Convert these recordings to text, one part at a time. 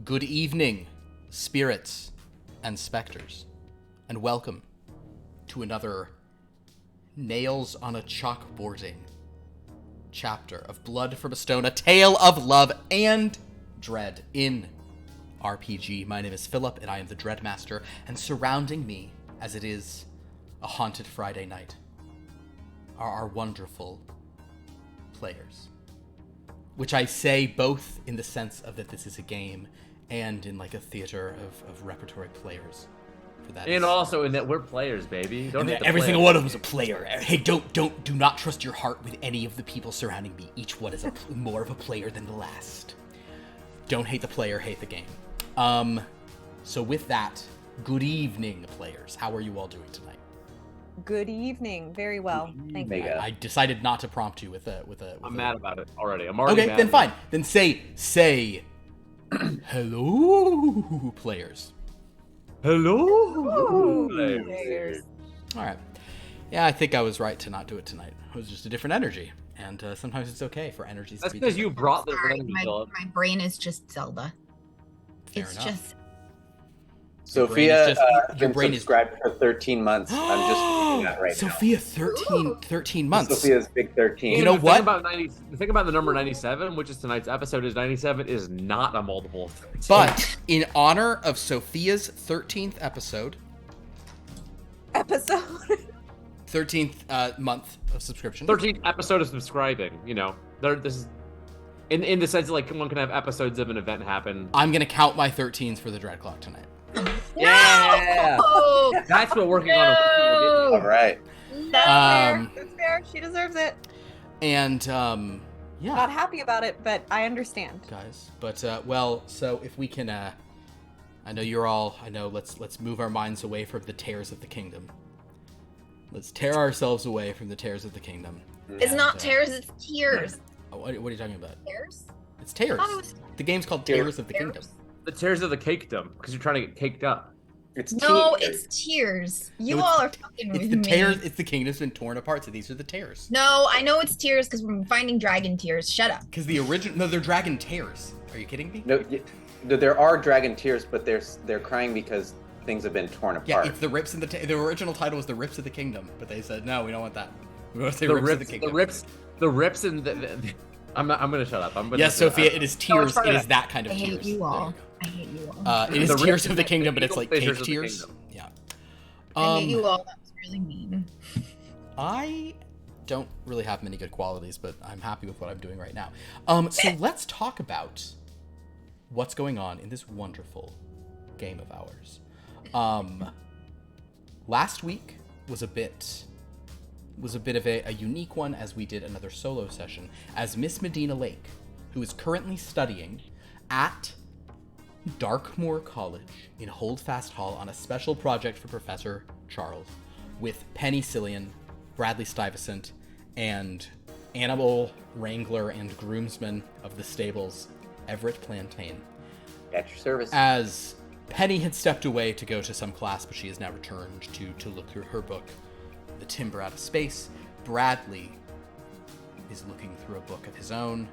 Good evening, spirits and specters, and welcome to another Nails on a Chalkboarding chapter of Blood from a Stone, a tale of love and dread in RPG. My name is Philip, and I am the Dreadmaster, and surrounding me, as it is a haunted Friday night, are our wonderful players. Which I say both in the sense of that this is a game and in like a theater of repertory players. For that, and also in that we're players, baby. Don't hit the every player. single one of them is a player. Hey, do not trust your heart with any of the people surrounding me. Each one is more of a player than the last. Don't hate the player, hate the game. So with that, good evening, players. How are you all doing tonight? Good evening. Very well. Thank you. I decided not to prompt you with a. I'm mad about it already. I'm already Okay, mad then about fine. Then say, hello, players. Hello, Players. All right. Yeah, I think I was right to not do it tonight. It was just a different energy, and sometimes it's okay for energies That's to be because different. you brought this Sorry, energy, my Philip. brain is just Zelda. Fair It's enough. just Sophia your been brain is- subscribed for 13 months. I'm just reading that right Sophia, 13 months. now. Sophia's big 13. You know the what? The thing about the number 97, which is tonight's episode, is 97 is not a multiple of 13. But in honor of Sophia's 13th episode, Episode. 13th month of subscription. 13th episode of subscribing. You know, this is in the sense that, like, one can have episodes of an event happen. I'm gonna count my 13s for the Dread Clock tonight. Yeah, oh, that's what working on. All right. That's Um, fair. That's fair. She deserves it. And yeah, Not happy about it, but I understand. guys. But well, so if we can, I know you're all. I know. Let's move our minds away from the tears of the kingdom. Let's tear ourselves away from the tears of the kingdom. it's And, not tears, it's tears. Oh, what are you talking about? Tears? It's tears. I thought it was The game's called Tears. Tears of the Kingdom. The tears of the cakedom, because you're trying to get caked up. It's No, tears. it's tears. You No, it's- all are fucking with It's the me. tears. It's the kingdom's been torn apart. So these are the tears. No, I know it's tears because we're finding dragon tears. Shut up. Because the original, no, they're dragon tears. Are you kidding me? No, there are dragon tears, but they're crying because things have been torn Yeah, apart. it's the rips in the original title was the rips of the kingdom, but they said no, we don't want that. We want to say The rips of the rips, kingdom. the rips, and I'm gonna shut up. I'm gonna. Yes, Sophia, it is tears. trying It to- is that kind of I tears. hate you There all. go. I hate you all. It is The tears rips of the kingdom, but it's like tears cake of the tears. kingdom. Yeah. I hate you all. That was really mean. I don't really have many good qualities, but I'm happy with what I'm doing right now. So let's talk about what's going on in this wonderful game of ours. Last week was a bit of a unique one, as we did another solo session as Miss Medina Lake, who is currently studying at Darkmoor College in Holdfast Hall on a special project for Professor Charles with Penny Cillian, Bradley Stuyvesant, and animal wrangler and groomsman of the stables, Everett Plantain. At your service. As Penny had stepped away to go to some class, but she has now returned to look through her book, The Timber Out of Space, Bradley is looking through a book of his own,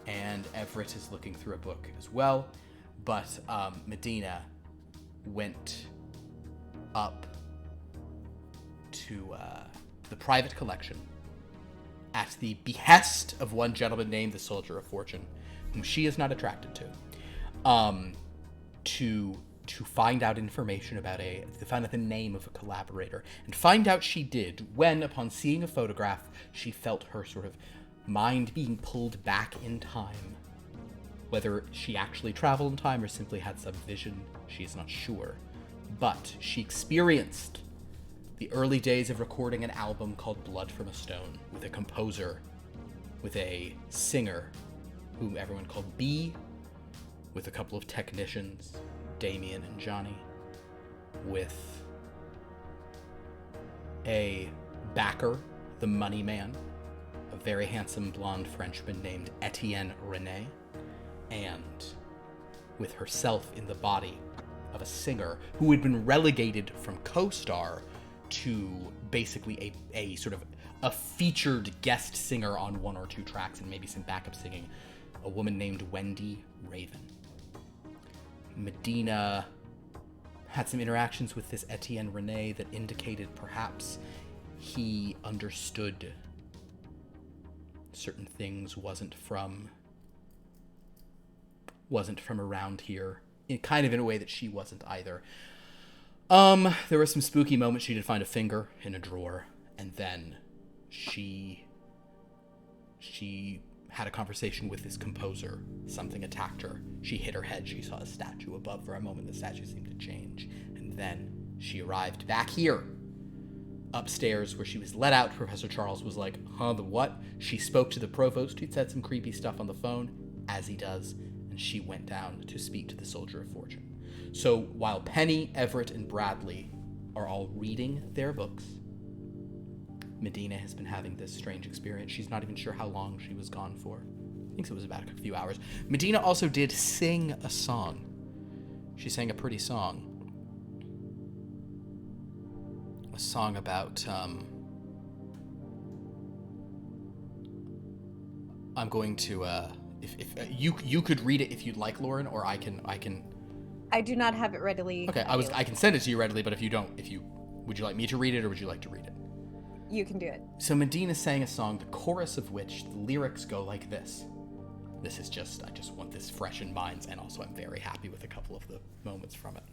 and Everett is looking through a book as well, but Medina went up to the private collection at the behest of one gentleman named the Soldier of Fortune, whom she is not attracted to find out information about to find out the name of a collaborator, and find out she did when, upon seeing a photograph, she felt her sort of mind being pulled back in time. Whether she actually traveled in time or simply had some vision, she's not sure. But she experienced the early days of recording an album called Blood from a Stone with a composer, with a singer whom everyone called B, with a couple of technicians, Damien and Johnny, with a backer, the money man, a very handsome blonde Frenchman named Etienne René, and with herself in the body of a singer who had been relegated from co-star to basically a sort of a featured guest singer on one or two tracks and maybe some backup singing, a woman named Wendy Raven. Medina had some interactions with this Etienne Rene that indicated perhaps he understood certain things wasn't from around here, kind of in a way that she wasn't either. There were some spooky moments. She did find a finger in a drawer, and then she had a conversation with this composer. Something attacked her. She hit her head. She saw a statue above. For a moment, the statue seemed to change. And then she arrived back here, upstairs, where she was let out. Professor Charles was like, huh, the what? She spoke to the provost, who'd said some creepy stuff on the phone, as he does, and she went down to speak to the Soldier of Fortune. So while Penny, Everett, and Bradley are all reading their books, Medina has been having this strange experience. She's not even sure how long she was gone for. I think it was about a few hours. Medina also did sing a song. She sang a pretty song. A song about, I'm going to, if you could read it if you'd like, Lauren, or I can. I do not have it readily. Okay, I can send it to you readily, but if you don't, would you like me to read it, or would you like to read it? You can do it. So Medina sang a song, the chorus of which, the lyrics go like this. This is I just want this fresh in minds, and also I'm very happy with a couple of the moments from it.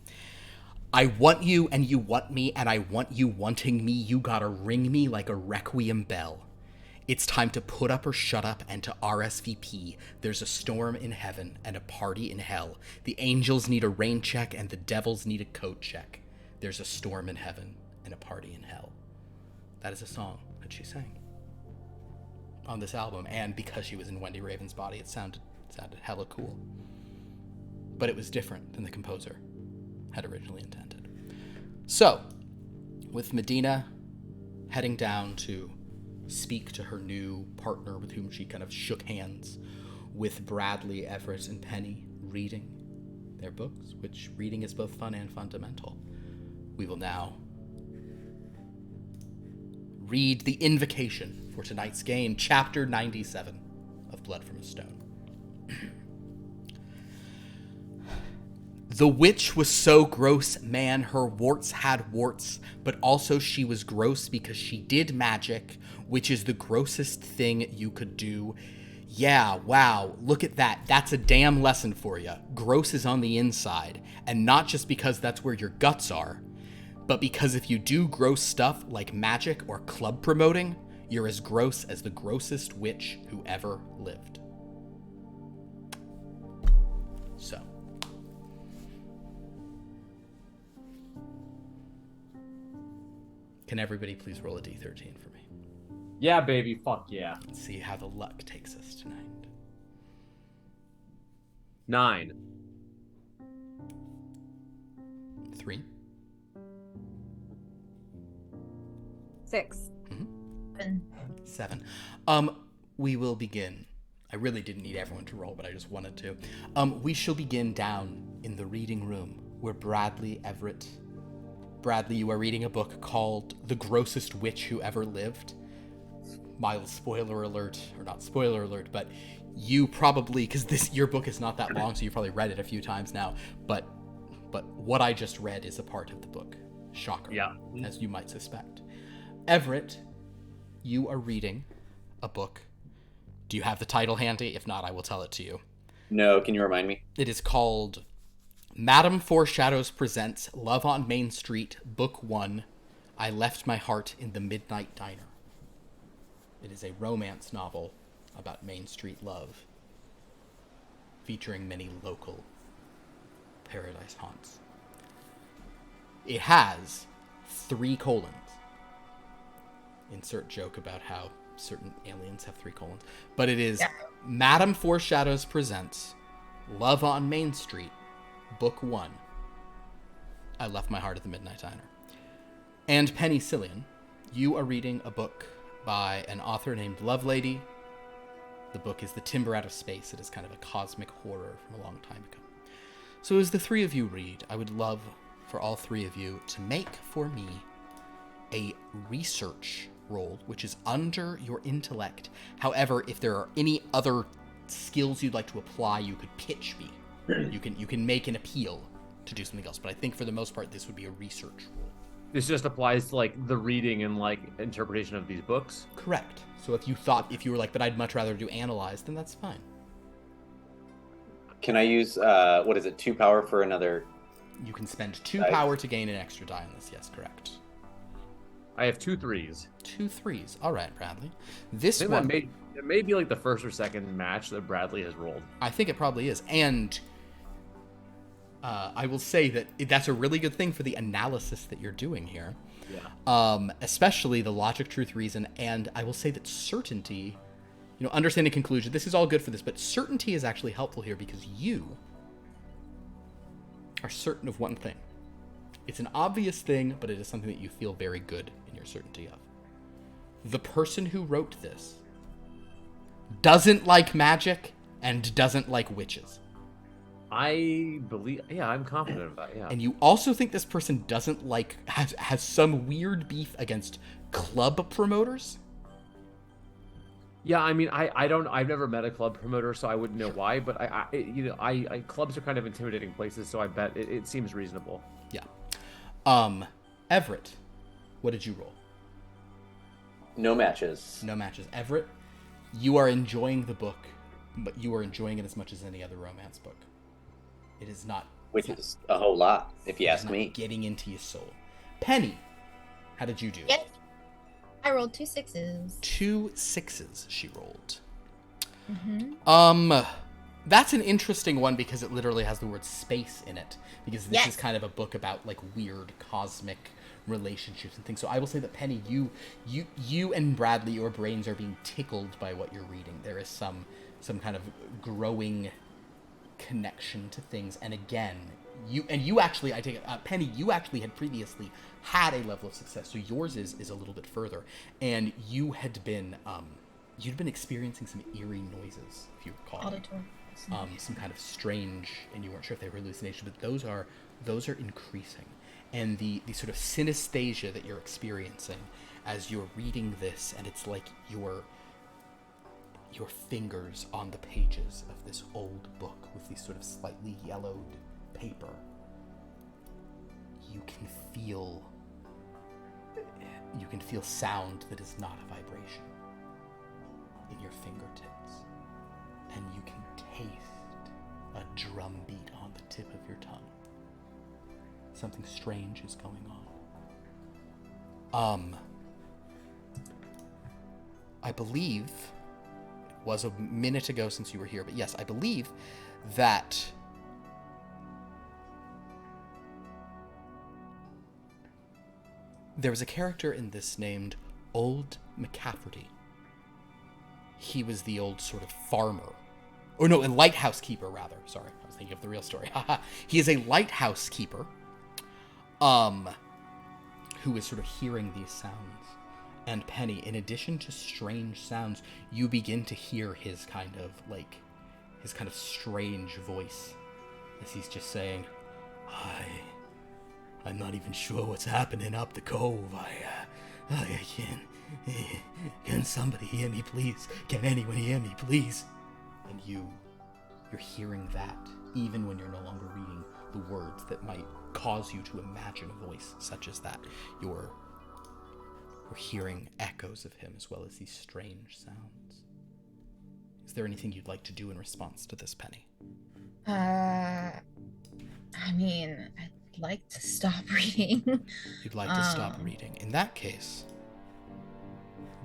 I want you and you want me, and I want you wanting me. You gotta ring me like a requiem bell. It's time to put up or shut up and to RSVP. There's a storm in heaven and a party in hell. The angels need a rain check and the devils need a coat check. There's a storm in heaven and a party in hell. That is a song that she sang on this album, and because she was in Wendy Raven's body, it sounded hella cool. But it was different than the composer had originally intended. So, with Medina heading down to speak to her new partner with whom she kind of shook hands, with Bradley, Everett, and Penny reading their books, which reading is both fun and fundamental, we will now read the invocation for tonight's game, Chapter 97 of Blood from a Stone. The witch was so gross, man, her warts had warts, but also she was gross because she did magic, which is the grossest thing you could do. Yeah, wow, look at that. That's a damn lesson for you. Gross is on the inside, and not just because that's where your guts are, but because if you do gross stuff like magic or club promoting, you're as gross as the grossest witch who ever lived. So. Can everybody please roll a d13 for me? Yeah, baby, fuck yeah. Let's see how the luck takes us tonight. 9. 3. 6. 7. We will begin. I really didn't need everyone to roll, but I just wanted to. We shall begin down in the reading room where Bradley, you are reading a book called The Grossest Witch Who Ever Lived. Mild spoiler alert, or not spoiler alert, but you probably, because your book is not that long, so you've probably read it a few times now, but what I just read is a part of the book. Shocker. Yeah. As you might suspect. Everett, you are reading a book. Do you have the title handy? If not, I will tell it to you. No, can you remind me? It is called Madame Foreshadows presents Love on Main Street, Book 1, I Left My Heart in the Midnight Diner. It is a romance novel about Main Street love, featuring many local paradise haunts. It has 3 colons. Insert joke about how certain aliens have 3 colons. But it is Madame Foreshadows presents Love on Main Street, Book 1, I Left My Heart at the Midnight Diner. And Penny Cillian, you are reading a book by an author named Lovelady. The book is The Timber Out of Space. It is kind of a cosmic horror from a long time ago. So as the 3 of you read, I would love for all 3 of you to make for me a research roll, which is under your intellect. However, if there are any other skills you'd like to apply, you could pitch me You can make an appeal to do something else, but I think for the most part this would be a research roll. This just applies to like the reading and like interpretation of these books. Correct. So if you were like, but I'd much rather do analyze, then that's fine. Can I use what is it? 2 power for another? You can spend 2 Dice. power to gain an extra die on this. Yes, correct. I have 2 3s. 2 3s. All right, Bradley. I This think one, it may be like the first or second match that Bradley has rolled. I think it probably is, and I will say that that's a really good thing for the analysis that you're doing here. Yeah. Especially the logic, truth, reason, and I will say that certainty, understanding conclusion. This is all good for this, but certainty is actually helpful here because you are certain of one thing. It's an obvious thing, but it is something that you feel very good in your certainty of. The person who wrote this doesn't like magic and doesn't like witches. I believe, yeah, I'm confident of that, yeah. And you also think this person doesn't has some weird beef against club promoters? Yeah, I mean, I've never met a club promoter, so I wouldn't know why, but I clubs are kind of intimidating places, so I bet it seems reasonable. Yeah. Everett, what did you roll? No matches. No matches. Everett, you are enjoying the book, but you are enjoying it as much as any other romance book. It is not... Which is a whole lot, if you it is ask not me. getting into your soul. Penny, how did you do? Yes. I rolled 2 6s. 2 6s she rolled. Mm-hmm. That's an interesting one because it literally has the word space in it. Because this Yes. is kind of a book about like weird cosmic relationships and things. So I will say that Penny, you and Bradley, your brains are being tickled by what you're reading. There is some kind of growing connection to things. And again, you actually, I take it, Penny, you actually had previously had a level of success. So yours is a little bit further. And you had been, you'd been experiencing some eerie noises, if you recall. Auditory. Some kind of strange, and you weren't sure if they were hallucinations, but those are increasing. And the sort of synesthesia that you're experiencing as you're reading this, and it's like your fingers on the pages of this old book with these sort of slightly yellowed paper. You can feel sound that is not a vibration in your fingertips, and you can taste a drum beat on the tip of your tongue. Something strange is going on. I believe it was a minute ago since you were here, but yes, I believe that there was a character in this named Old McCafferty. He was the old sort of farmer. Or no, a lighthouse keeper, rather. Sorry, I was thinking of the real story. He is a lighthouse keeper, who is sort of hearing these sounds. And Penny, in addition to strange sounds, you begin to hear his kind of strange voice as he's just saying, I'm not even sure what's happening up the cove. I can't. Can somebody hear me, please? Can anyone hear me, please? And you're hearing that, even when you're no longer reading the words that might cause you to imagine a voice such as that. You're hearing echoes of him as well as these strange sounds. Is there anything you'd like to do in response to this, Penny? I mean, I'd like to stop reading. You'd like to stop reading. In that case,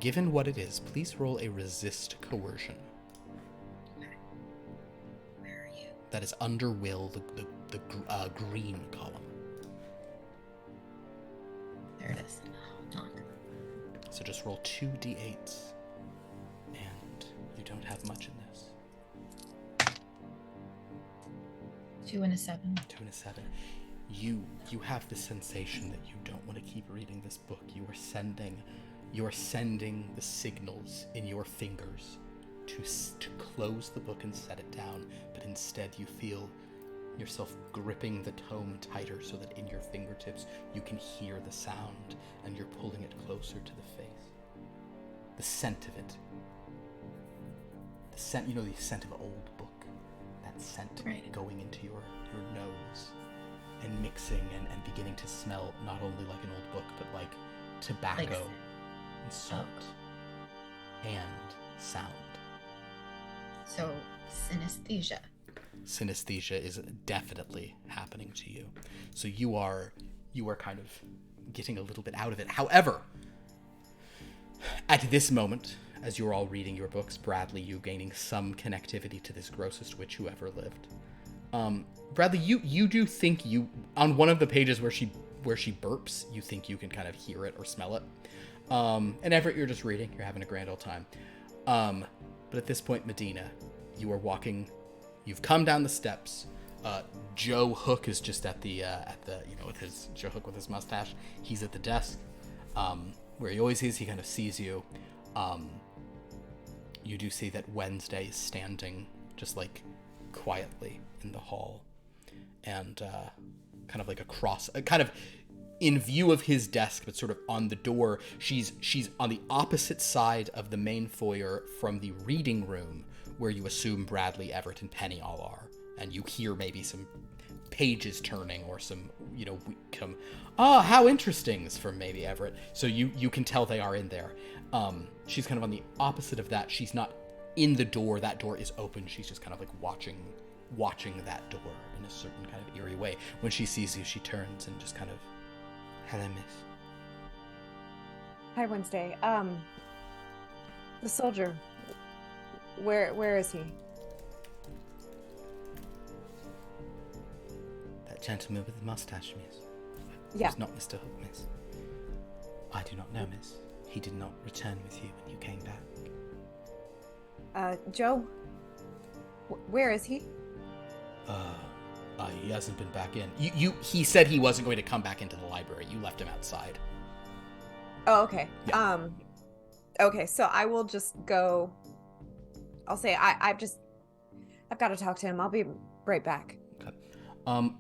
given what it is, please roll a resist coercion. Where are you? That is under will, the green column. There it is. Hold on. So just roll 2 d8s, and you don't have much in this. 2 and a 7. 2 and a 7. You have the sensation that you don't want to keep reading this book. You are sending the signals in your fingers to close the book and set it down, but instead you feel yourself gripping the tome tighter so that in your fingertips you can hear the sound, and you're pulling it closer to the face. The scent of it. The scent of an old book. That scent Right. going into your nose and mixing and beginning to smell not only like an old book, but like tobacco and salt and sound. So, synesthesia. Synesthesia is definitely happening to you. So you are kind of getting a little bit out of it. However, at this moment, as you're all reading your books, Bradley, you gaining some connectivity to this grossest witch who ever lived. Bradley, you do think you, on one of the pages where she burps, you think you can kind of hear it or smell it. And Everett, you're just reading. You're having a grand old time. But at this point, Medina, you are walking. You've come down the steps. Joe Hook is just at the with his Joe Hook with his mustache. He's at the desk, where he always is. He kind of sees you. You do see that Wednesday is standing just like quietly in the hall, and kind of like across, kind of in view of his desk, but sort of on the door. She's on the opposite side of the main foyer from the reading room, where you assume Bradley, Everett, and Penny all are. And you hear maybe some pages turning or some, how interesting from maybe Everett. So you can tell they are in there. She's kind of on the opposite of that. She's not in the door. That door is open. She's just kind of like watching that door in a certain kind of eerie way. When she sees you, she turns and just kind of, hello, miss. Hi, Wednesday. The soldier. Where is he? That gentleman with the mustache, miss. Yeah. It's not Mr. Hook, miss. I do not know, miss. He did not return with you when you came back. Joe? Where is he? He hasn't been back in. He said he wasn't going to come back into the library. You left him outside. Oh, okay. Yeah. Okay, so I will just go. I'll say I've got to talk to him. I'll be right back. Okay.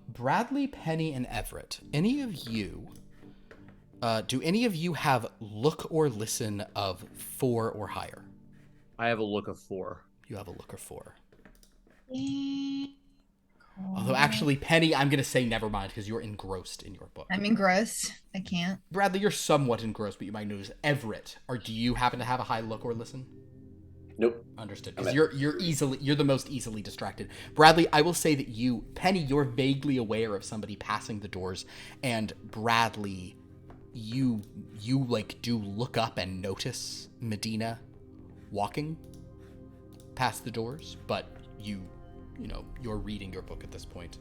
Bradley, Penny, and Everett. Any of you? Do any of you have look or listen of 4 or higher? I have a look of 4. You have a look of 4. Although actually, Penny, I'm gonna say never mind because you're engrossed in your book. I'm engrossed. I can't. Bradley, you're somewhat engrossed, but you might notice Everett. Or do you happen to have a high look or listen? Nope. Understood. Because you're the most easily distracted. Bradley, I will say that Penny, you're vaguely aware of somebody passing the doors, and Bradley, you like do look up and notice Medina walking past the doors, but you're reading your book at this point.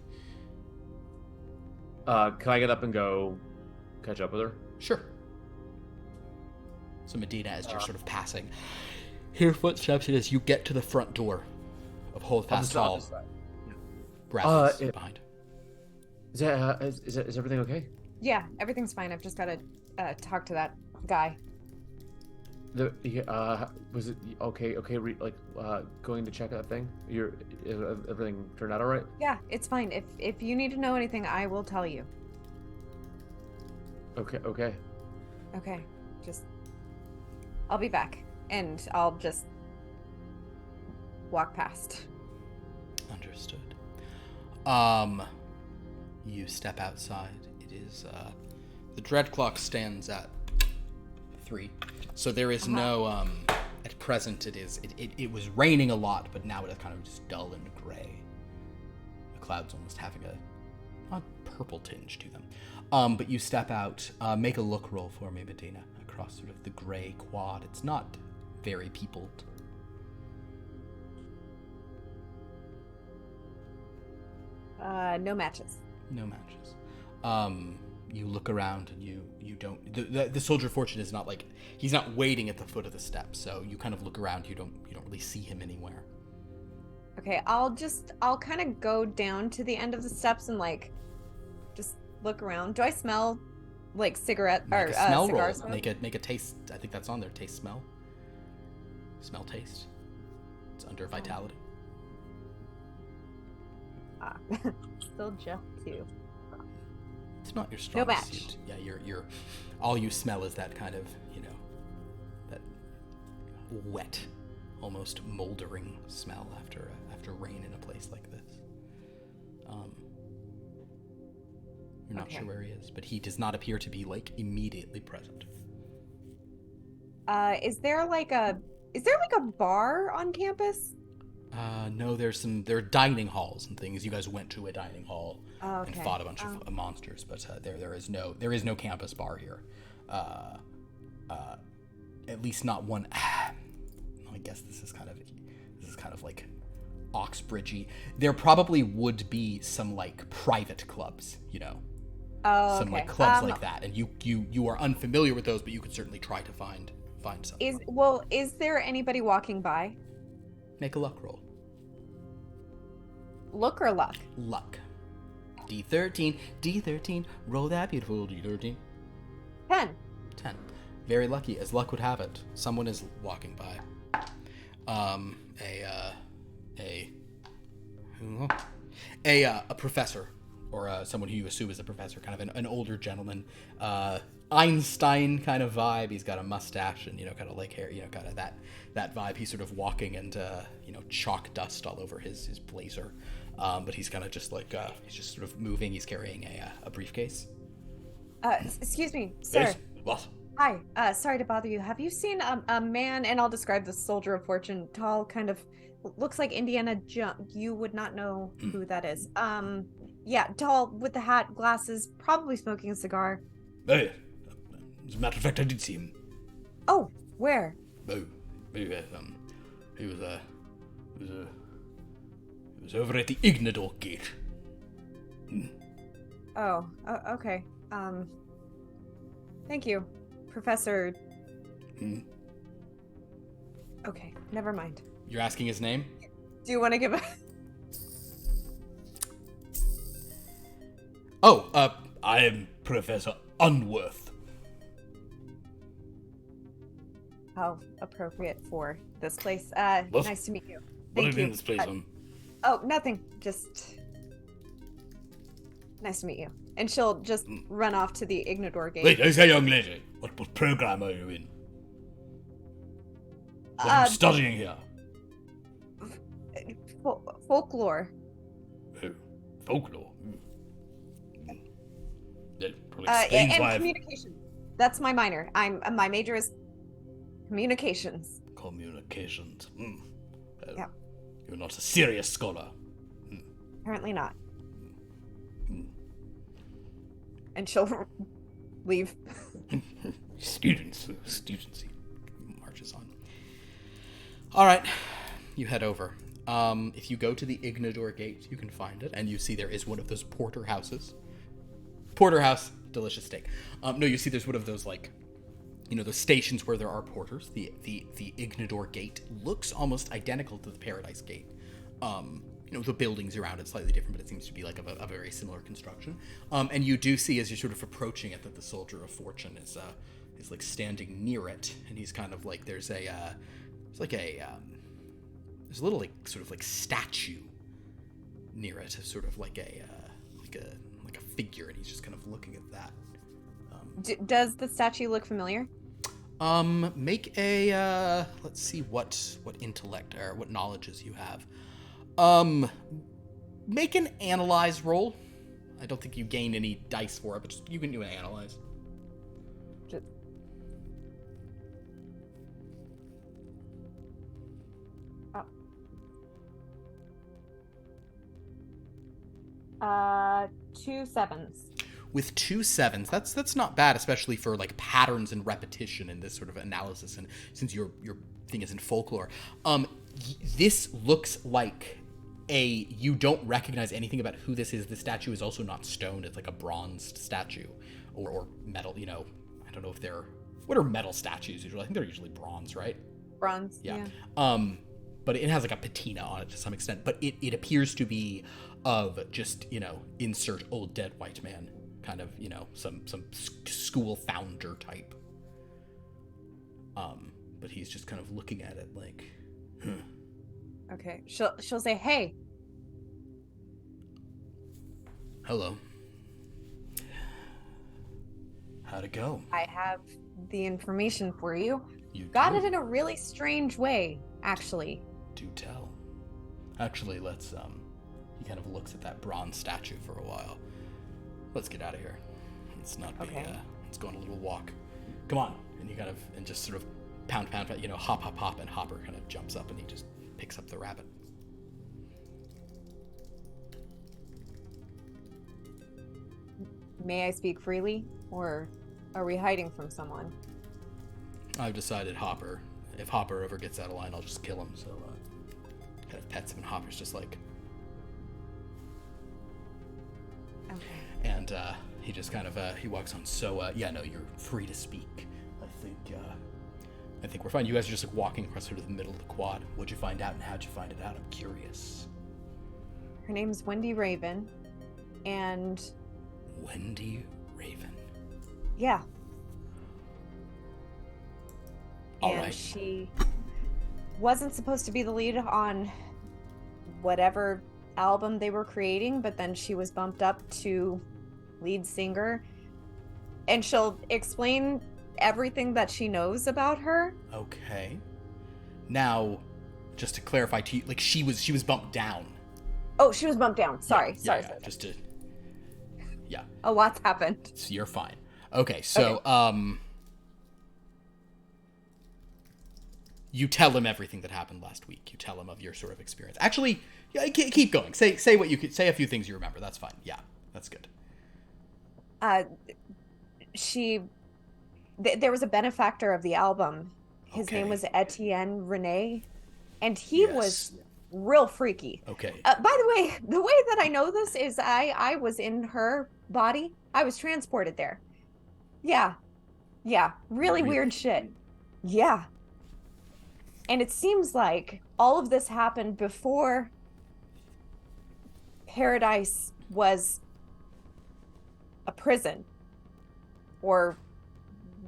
Can I get up and go catch up with her? Sure. So Medina, as you're sort of passing, hear footsteps as you get to the front door of Holdfast Hall. Bradley's behind. Is everything okay? Yeah, everything's fine. I've just got to talk to that guy. Was it okay? Going to check that thing. Everything turned out all right? Yeah, it's fine. If you need to know anything, I will tell you. Okay. Okay, I'll be back, and I'll just walk past. Understood. You step outside. It is the dread clock stands at 3. So there is no at present it was raining a lot, but now it is kind of just dull and gray. The clouds almost having a purple tinge to them. But you step out, make a look roll for me, Medina, across sort of the gray quad. It's not very peopled. No matches. No matches. You look around and you don't. The soldier of fortune is not like he's not waiting at the foot of the steps. So you kind of look around. You don't really see him anywhere. Okay, I'll kind of go down to the end of the steps and just look around. Do I smell like cigarette Make or a smell cigar roll. smoke? Make a taste. I think that's on there. Taste smell. Smell taste. It's under vitality. Still just 2. It's not your strong match. suit. Yeah, you're all you smell is that kind of, that wet almost moldering smell after rain in a place like this. You're not sure where he is, but he does not appear to be like immediately present. Is there like a bar on campus? No, there are dining halls and things. You guys went to a dining hall and fought a bunch of monsters, but there is no campus bar here. At least not one. I guess this is kind of like Oxbridgey. There probably would be some like private clubs, you know. Oh, some like clubs like that, and you are unfamiliar with those, but you could certainly try to find some. Is there anybody walking by? Make a luck roll. Look or luck? Luck. D13. Roll that beautiful D13. 10. 10. Very lucky, as luck would have it. Someone is walking by. A professor, or someone who you assume is a professor, kind of an older gentleman, Einstein kind of vibe. He's got a mustache and, kind of like hair, kind of that vibe. He's sort of walking and, chalk dust all over his blazer. But he's kind of just like, he's just sort of moving. He's carrying a briefcase. Excuse me, sir. Yes? What? Hi, sorry to bother you. Have you seen a man, and I'll describe the soldier of fortune, tall, kind of, looks like Indiana Jones. You would not know who that is. Yeah, tall, with the hat, glasses, probably smoking a cigar. Hey, as a matter of fact, I did see him. Oh, where? Oh, he was over at the Ignador Gate. Oh, okay. Thank you, Professor. Okay, never mind. You're asking his name? Do you want to give a... I am Professor Unworth. How appropriate for this place. What? Nice to meet you. What Thank have you you. in this place on? Oh, nothing. Just nice to meet you. And she'll just run off to the Ignador Gate. Wait, I say, young lady, what program are you in? What are you studying here? Folklore. Oh, folklore. That probably explains and why communication. That's my minor. My major is communications. Communications. Yeah. You're not a serious scholar. Apparently not. And she'll leave. Students. He marches on. All right, you head over. If you go to the Ignador Gate, you can find it, and you see there is one of those porterhouses. Porterhouse, delicious steak. No, you see there's one of those, like, those stations where there are porters. The Ignador Gate looks almost identical to the Paradise Gate. The buildings around it slightly different, but it seems to be like a very similar construction. And you do see, as you're sort of approaching it, that the Soldier of Fortune is like standing near it, and he's kind of like there's a little like sort of like statue near it, sort of like a figure, and he's just kind of looking at that. Does the statue look familiar? Make a let's see what intellect or what knowledges you have. Make an analyze roll. I don't think you gain any dice for it, but you can do an analyze. Just... 2 7s. With 2 7s, that's not bad, especially for like patterns and repetition in this sort of analysis. And since your thing is in folklore, this looks like you don't recognize anything about who this is. The statue is also not stone; it's like a bronzed statue or metal. I don't know if what are metal statues usually? I think they're usually bronze, right? Bronze. Yeah. But it has like a patina on it to some extent. But it appears to be of just insert old dead white man. Kind of, some school founder type. But he's just kind of looking at it like, Okay. She'll say, "Hey." Hello. How'd it go? I have the information for you. You Got do? it in a really strange way. actually. Do tell. Actually, let's, he kind of looks at that bronze statue for a while. Let's get out of here. Let's not be, Okay. let's go on a little walk. Come on. And he kind of, and just sort of pound, you know, hop, and Hopper kind of jumps up and he just picks up the rabbit. May I speak freely, or are we hiding from someone? I've decided if Hopper ever gets out of line, I'll just kill him, so, kind of pets him, and Hopper's just like... Okay. And, he just kind of, he walks on, so, yeah, no, you're free to speak. I think we're fine. You guys are just, like, walking across sort of the middle of the quad. What'd you find out, and how'd you find it out? I'm curious. Her name's Wendy Raven, and... Wendy Raven. Yeah. All and right. she wasn't supposed to be the lead on whatever album they were creating, but then she was bumped up to lead singer, and she'll explain everything that she knows about her. Okay. Now, just to clarify to you, like, she was bumped down. Oh, she was bumped down. Sorry. Yeah, just to... Yeah. A lot's happened. So you're fine. Okay, so, you tell him everything that happened last week. You tell him of your sort of experience. Actually, yeah, keep going. Say what you could say. A few things you remember. That's fine. Yeah, that's good. There was a benefactor of the album. His Okay. name was Etienne Rene, and he Yes. was real freaky. Okay. By the way that I know this is I was in her body. I was transported there. Yeah. Really weird shit. Yeah. And it seems like all of this happened before Paradise was a prison, or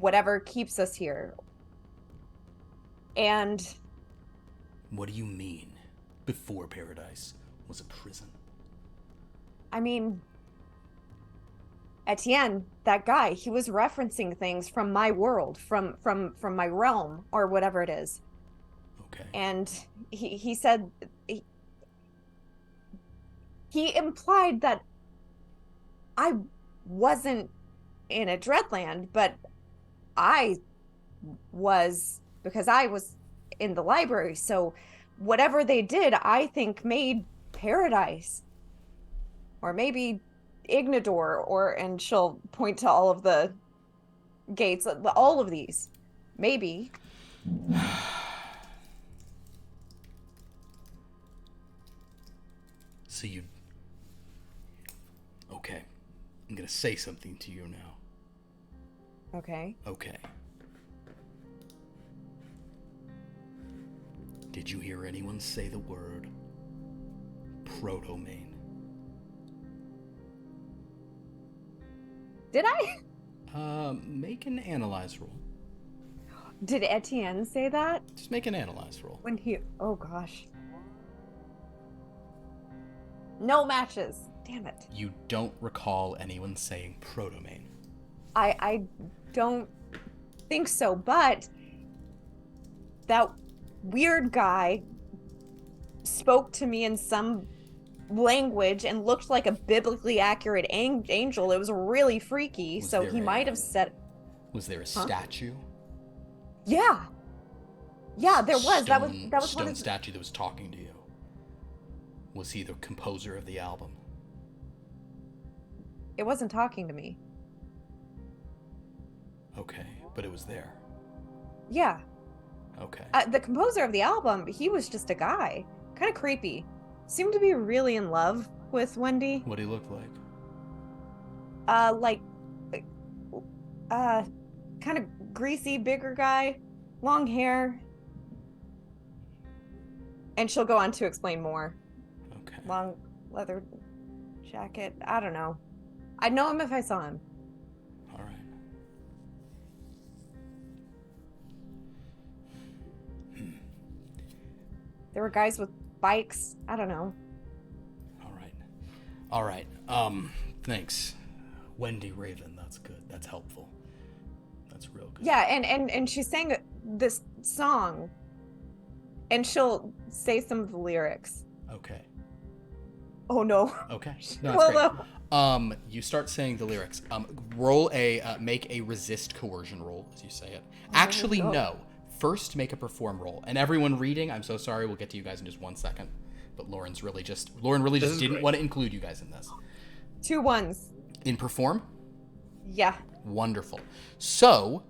whatever keeps us here. And What do you mean? Before Paradise was a prison? I mean, Etienne, that guy, he was referencing things from my world, from my realm, or whatever it is. Okay. And he said he implied that I wasn't in a Dreadland, but I was, because I was in the library. So whatever they did, I think made Paradise, or maybe Ignador, and she'll point to all of the gates, all of these, maybe. So you... Okay. I'm gonna say something to you now. Okay. Okay. Did you hear anyone say the word proto-main? Did I? Make an analyze roll. Did Etienne say that? Just make an analyze roll. When he... Oh, gosh. No matches. Damn it. You don't recall anyone saying proto-main. I don't think so, but that weird guy spoke to me in some language and looked like a biblically accurate angel. It was really freaky, Was so there he might have said... Was there a statue? Yeah. Yeah, there was. That was one stone of... statue that was talking to you. Was he the composer of the album? It wasn't talking to me. Okay, but it was there. Yeah. Okay. The composer of the album, he was just a guy. Kind of creepy. Seemed to be really in love with Wendy. What did he look like? Kind of greasy, bigger guy. Long hair. And she'll go on to explain more. Okay. Long leather jacket. I don't know. I'd know him if I saw him. All right. There were guys with bikes. I don't know. All right. Thanks. Wendy Raven, that's good. That's helpful. That's real good. Yeah, and she sang this song. And she'll say some of the lyrics. Okay. Oh no. Okay. No, Well, that's great. no. You start saying the lyrics. Roll make a resist coercion roll as you say it. Actually, no. no. First, make a perform roll. And everyone reading, I'm so sorry. We'll get to you guys in just 1 second. But Lauren really just didn't want to include you guys in this. 2 1s. In perform? Yeah. Wonderful. So,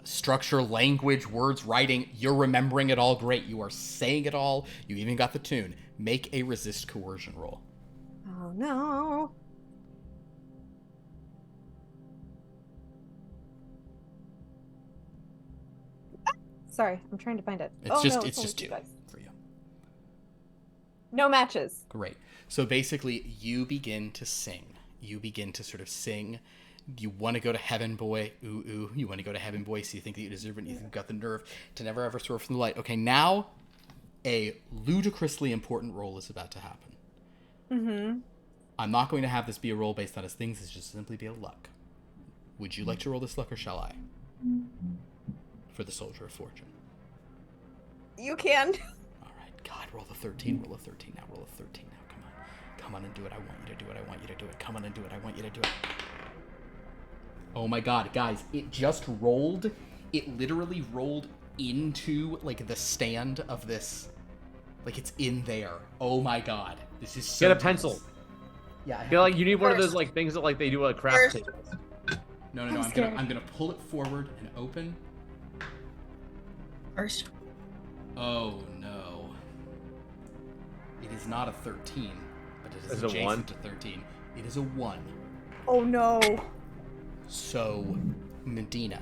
structure, language, words, writing, you're remembering it all great. You are saying it all. You even got the tune. Make a resist coercion roll. Oh no. Sorry, I'm trying to find it. It's only just 2 two dice. for you. No matches. Great. So basically, you begin to sing. You begin to sort of sing. You want to go to heaven, boy. Ooh, ooh. You want to go to heaven, boy. So you think that you deserve it. And you've got the nerve to never ever swerve from the light. Okay, now a ludicrously important roll is about to happen. Mm-hmm. I'm not going to have this be a roll based on his things. It's just simply be a luck. Would you like to roll this luck or shall I? For the Soldier of Fortune. You can. All right. God, roll the 13. Roll a 13 now. Roll a 13 now. Come on. Come on and do it. I want you to do it. I want you to do it. Come on and do it. I want you to do it. Oh my God, guys. It just rolled. It literally rolled into, like, the stand of this. Like, it's in there. Oh my God. This is so Get a tense. pencil. Yeah, I feel like you need one of those like things that like they do at craft tables. No. I'm gonna pull it forward and open. First. Oh no. It is not a 13, but it is Is it adjacent 1? to 13. It is a 1. Oh no. So, Medina,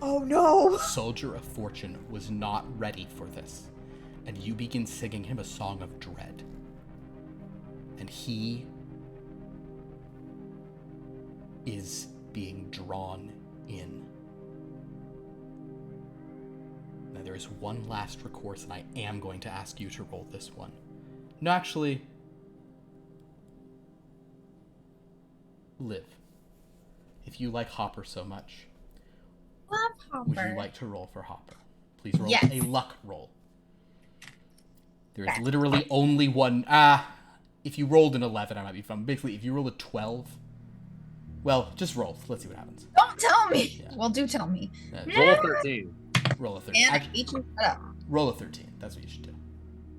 Oh no. Soldier of Fortune, was not ready for this. And you begin singing him a song of dread. And he is being drawn in. Now there is one last recourse, and I am going to ask you to roll this one. No, actually, Liv, if you like Hopper so much, Love Hopper. would you like to roll for Hopper? Please roll Yes. a luck roll. There is literally only one. If you rolled an 11, I might be fun. Basically, if you roll a 12, well, just roll. Let's see what happens. Don't tell me. Yeah. Well, do tell me. Roll a 13. Roll a 13. And each shut up. Roll a 13. That's what you should do.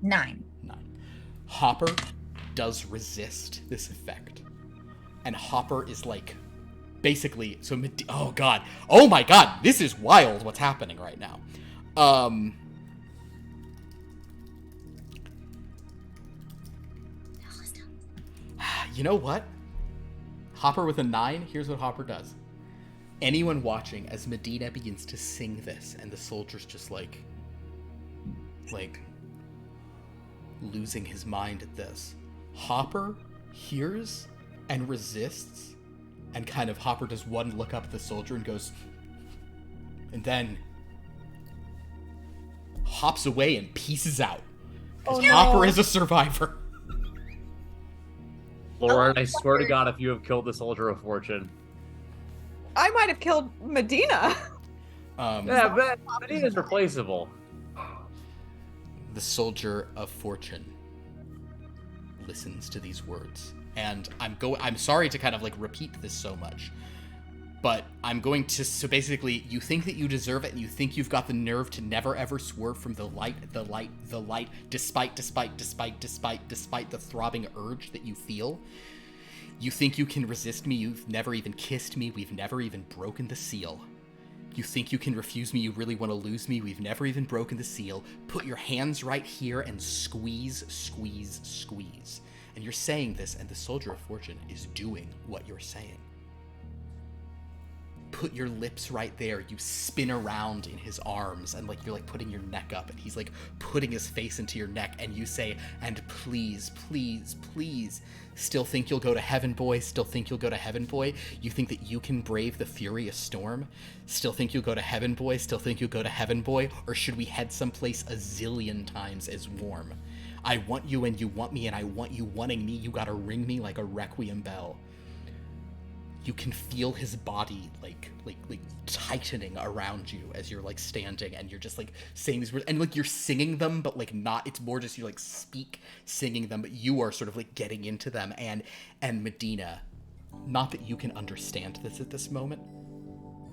9. 9. Hopper does resist this effect. And Hopper is like, basically, so, oh God. Oh my God. This is wild what's happening right now. You know what? Hopper with a 9, here's what Hopper does. Anyone watching as Medina begins to sing this and the soldier's just like losing his mind at this. Hopper hears and resists, and kind of Hopper does one look up at the soldier and goes, and then hops away and pieces out. Because Oh, no. Hopper is a survivor. Lauren, I swear to God, if you have killed the Soldier of Fortune. I might have killed Medina. Yeah, but Medina's replaceable. The Soldier of Fortune listens to these words, and I'm sorry to kind of like repeat this so much, but I'm going to, so basically you think that you deserve it, and you think you've got the nerve to never ever swerve from the light, despite the throbbing urge that you feel. You think you can resist me, you've never even kissed me, we've never even broken the seal. You think you can refuse me, you really want to lose me, we've never even broken the seal. Put your hands right here and squeeze, squeeze, squeeze. And you're saying this, and the Soldier of Fortune is doing what you're saying. Put your lips right there. You spin around in his arms, and like you're like putting your neck up, and he's like putting his face into your neck, and you say, and please, please, please, still think you'll go to heaven, boy? Still think you'll go to heaven, boy? You think that you can brave the furious storm? Still think you'll go to heaven, boy? Still think you'll go to heaven, boy? Or should we head someplace a zillion times as warm? I want you and you want me, and I want you wanting me. You gotta ring me like a requiem bell. You can feel his body like tightening around you as you're like standing, and you're just like saying these words, and like you're singing them, but like not. It's more just you like speak singing them, but you are sort of like getting into them. And Medina, not that you can understand this at this moment,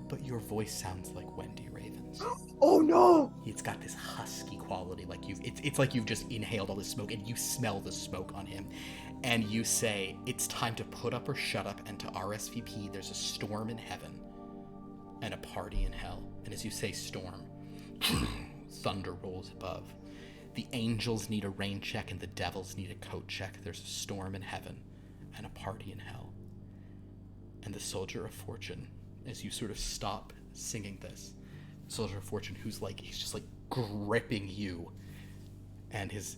but your voice sounds like Wendy Raven's. Oh no! It's got this husky quality, like it's like you've just inhaled all this smoke, and you smell the smoke on him. And you say, it's time to put up or shut up, and to RSVP, there's a storm in heaven and a party in hell. And as you say storm, thunder rolls above. The angels need a rain check and the devils need a coat check. There's a storm in heaven and a party in hell. And the soldier of fortune, as you sort of stop singing this, soldier of fortune who's like, he's just like gripping you, and his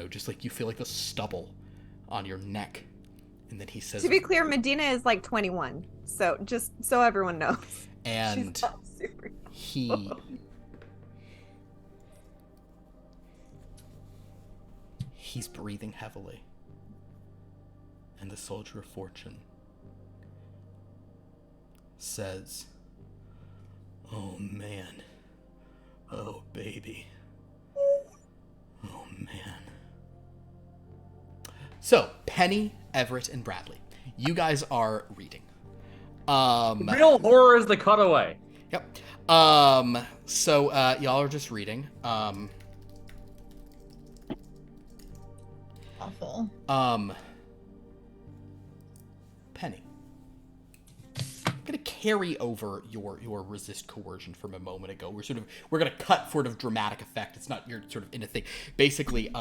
just like you feel like the stubble on your neck, and then he says, to be clear, Medina is like 21, so just so everyone knows. And she's not super he's breathing heavily, and the soldier of fortune says, "Oh man, oh baby, oh man." So, Penny, Everett, and Bradley, you guys are reading. Real horror is the cutaway. Yep. So, y'all are just reading. Awful. Penny, I'm gonna carry over your resist coercion from a moment ago. We're gonna cut sort of dramatic effect. It's not your sort of in a thing. Basically,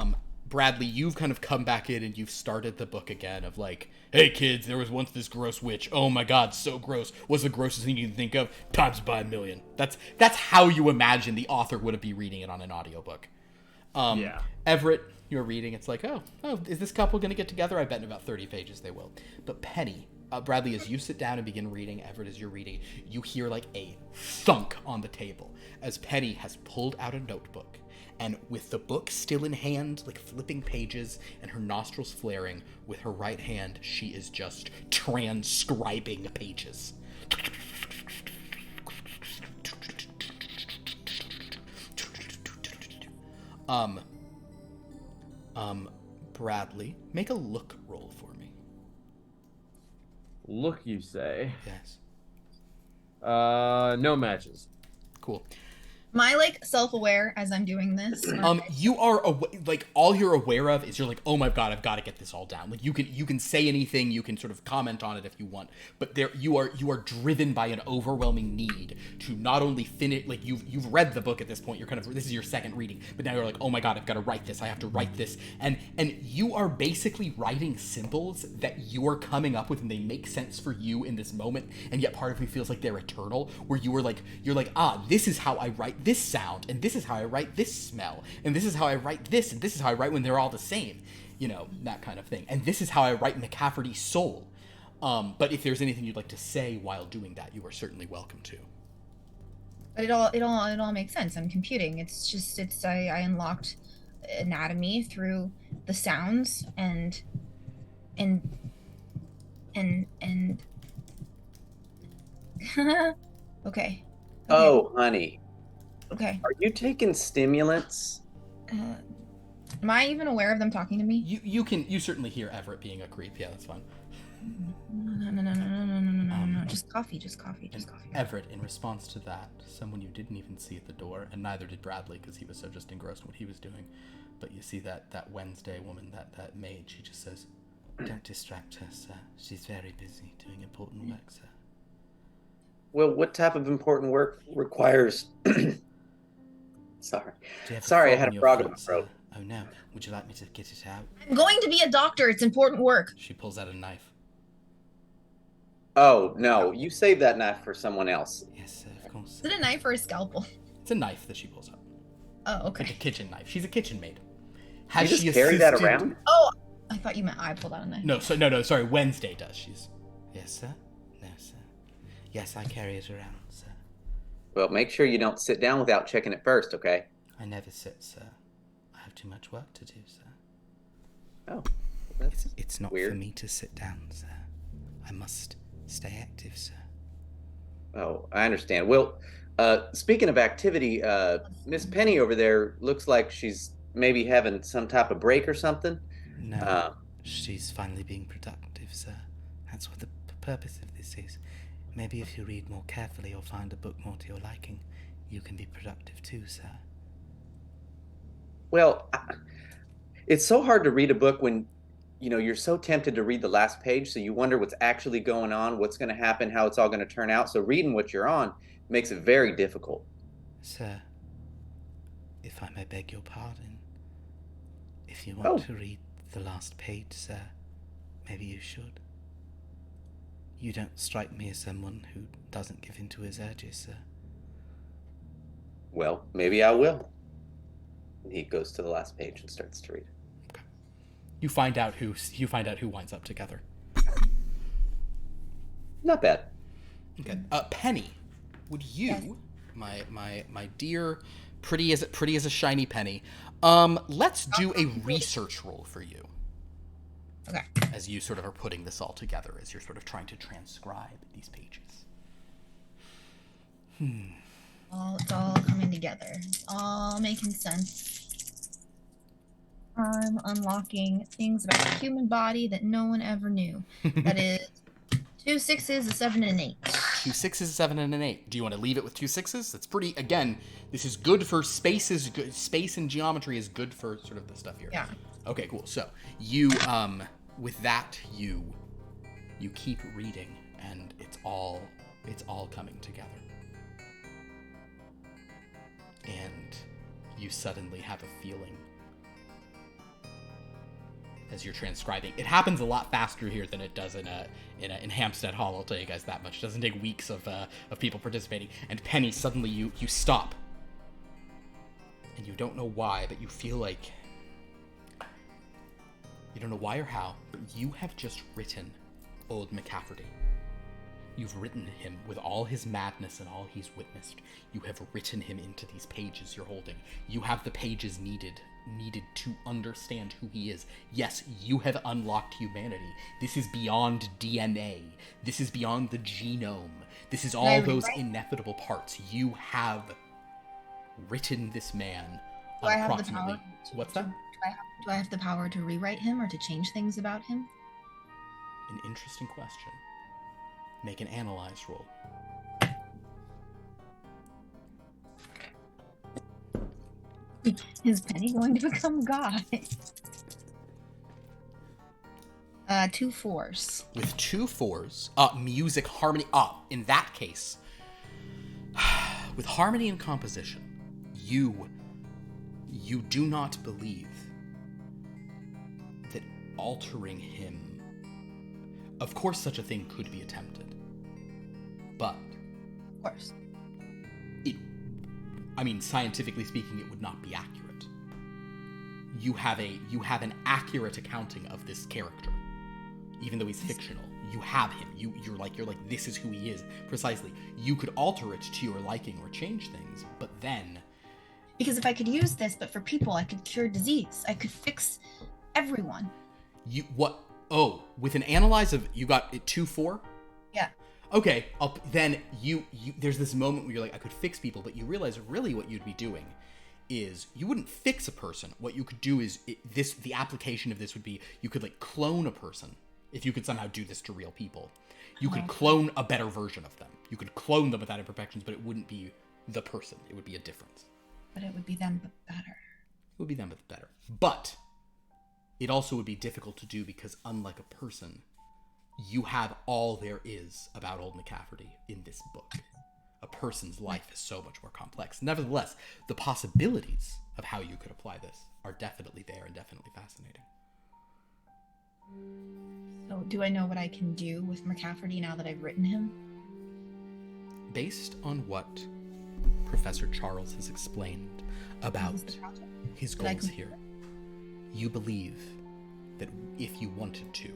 Bradley, you've kind of come back in and you've started the book again of like, hey kids, there was once this gross witch. Oh my god, so gross. What's the grossest thing you can think of? Times by 1,000,000. That's how you imagine the author would be reading it on an audiobook. Yeah. Everett, you're reading, it's like, oh, is this couple gonna get together? I bet in about 30 pages they will. But Penny, Bradley, as you sit down and begin reading, Everett, as you're reading, you hear like a thunk on the table as Penny has pulled out a notebook. And with the book still in hand, like flipping pages and her nostrils flaring, with her right hand, she is just transcribing pages. Bradley, make a look roll for me. Look, you say? Yes. No matches. Cool. Am I like self-aware as I'm doing this? You are like all you're aware of is you're like, oh my god, I've got to get this all down. Like you can say anything, you can sort of comment on it if you want, but you are driven by an overwhelming need to not only finish. Like you've read the book at this point. You're this is your second reading, but now you're like, oh my god, I've got to write this. I have to write this, and you are basically writing symbols that you are coming up with, and they make sense for you in this moment, and yet part of me feels like they're eternal. Where you're like, this is how I write this sound, and this is how I write this smell, and this is how I write this, and this is how I write when they're all the same, that kind of thing. And this is how I write McCafferty's soul. But if there's anything you'd like to say while doing that, you are certainly welcome to. But it all makes sense. I'm computing. It's just I unlocked anatomy through the sounds and okay. Oh, honey. Okay. Are you taking stimulants? Am I even aware of them talking to me? You certainly hear Everett being a creep. Yeah, that's fine. No. Just coffee. Everett, in response to that, someone you didn't even see at the door, and neither did Bradley because he was so just engrossed in what he was doing. But you see that Wednesday woman, that maid, she just says, "Don't distract her, sir. She's very busy doing important work, sir." Well, what type of important work requires... Sorry, I had a frog in my throat. Oh no, would you like me to get it out? I'm going to be a doctor. It's important work. She pulls out a knife. Oh, no, you save that knife for someone else. Yes, sir, of course. Is it a knife or a scalpel? It's a knife that she pulls out. Oh, okay. It's a kitchen knife. She's a kitchen maid. You just carry that around? Oh, I thought you meant I pulled out a knife. No, sorry, Wednesday does. She's... Yes, sir? No, sir. Yes, I carry it around, sir. Well, make sure you don't sit down without checking it first, okay? I never sit, sir. I have too much work to do, sir. Oh, that's It's not weird. for me to sit down, sir. I must Stay active, sir. Oh, I understand. Well, speaking of activity, Miss Penny over there looks like she's maybe having some type of break or something. No, she's finally being productive, sir. That's what the purpose of this is. Maybe if you read more carefully or find a book more to your liking, you can be productive too, sir. Well, it's so hard to read a book when, you're so tempted to read the last page, so you wonder what's actually going on, what's going to happen, how it's all going to turn out. So reading what you're on makes it very difficult. Sir, if I may beg your pardon, if you want to read the last page, sir, maybe you should. You don't strike me as someone who doesn't give in to his urges, sir. Well, maybe I will. And he goes to the last page and starts to read. Okay. You find out who winds up together. Not bad. Okay. Penny, would you, Yes. my dear, pretty as a shiny Penny, let's do a research roll for you. Okay. As you sort of are putting this all together, as you're sort of trying to transcribe these pages. It's all coming together. It's all making sense. I'm unlocking things about the human body that no one ever knew. That is 2 6s, a 7, and an 8. 2 6s, a 7, and an 8. Do you want to leave it with 2 6s? That's pretty. Again, this is good for space. Is good. Space and geometry is good for sort of the stuff here. Yeah. Okay, cool. So you, with that, you keep reading, and it's all coming together. And you suddenly have a feeling as you're transcribing. It happens a lot faster here than it does in Hampstead Hall. I'll tell you guys that much. It doesn't take weeks of people participating. And Penny, suddenly you stop, and you don't know why, but you feel like you don't know why or how, but you have just written old McCafferty. You've written him with all his madness and all he's witnessed. You have written him into these pages you're holding. You have the pages needed to understand who he is. Yes, you have unlocked humanity. This is beyond DNA. This is beyond the genome. This is all those inevitable parts. You have written this man Do I have the approximately. power? What's that? Do I have the power to rewrite him or to change things about him? An interesting question. Make an analyze roll. Is Penny going to become God? 2 4s. With 2 4s, music, harmony, in that case, with harmony and composition, you do not believe that altering him, of course such a thing could be attempted, but Of course. scientifically speaking, it would not be accurate. You have an accurate accounting of this character, even though he's fictional. You have him. You're like this is who he is precisely. You could alter it to your liking or change things, but then Because if I could use this, but for people, I could cure disease. I could fix everyone. With an analyze of you got it 2-4. Yeah. Okay, then you there's this moment where you're like, I could fix people, but you realize really what you'd be doing is you wouldn't fix a person. What you could do is the application of this would be you could like clone a person if you could somehow do this to real people. You could clone a better version of them. You could clone them without imperfections, but it wouldn't be the person. It would be a difference. But it would be them, but better. It would be them, but better. But it also would be difficult to do because unlike a person, you have all there is about old McCafferty in this book. A person's life is so much more complex. Nevertheless, the possibilities of how you could apply this are definitely there and definitely fascinating. So do I know what I can do with McCafferty now that I've written him? Based on what Professor Charles has explained about What was the project? his That I goals can- here, you believe that if you wanted to,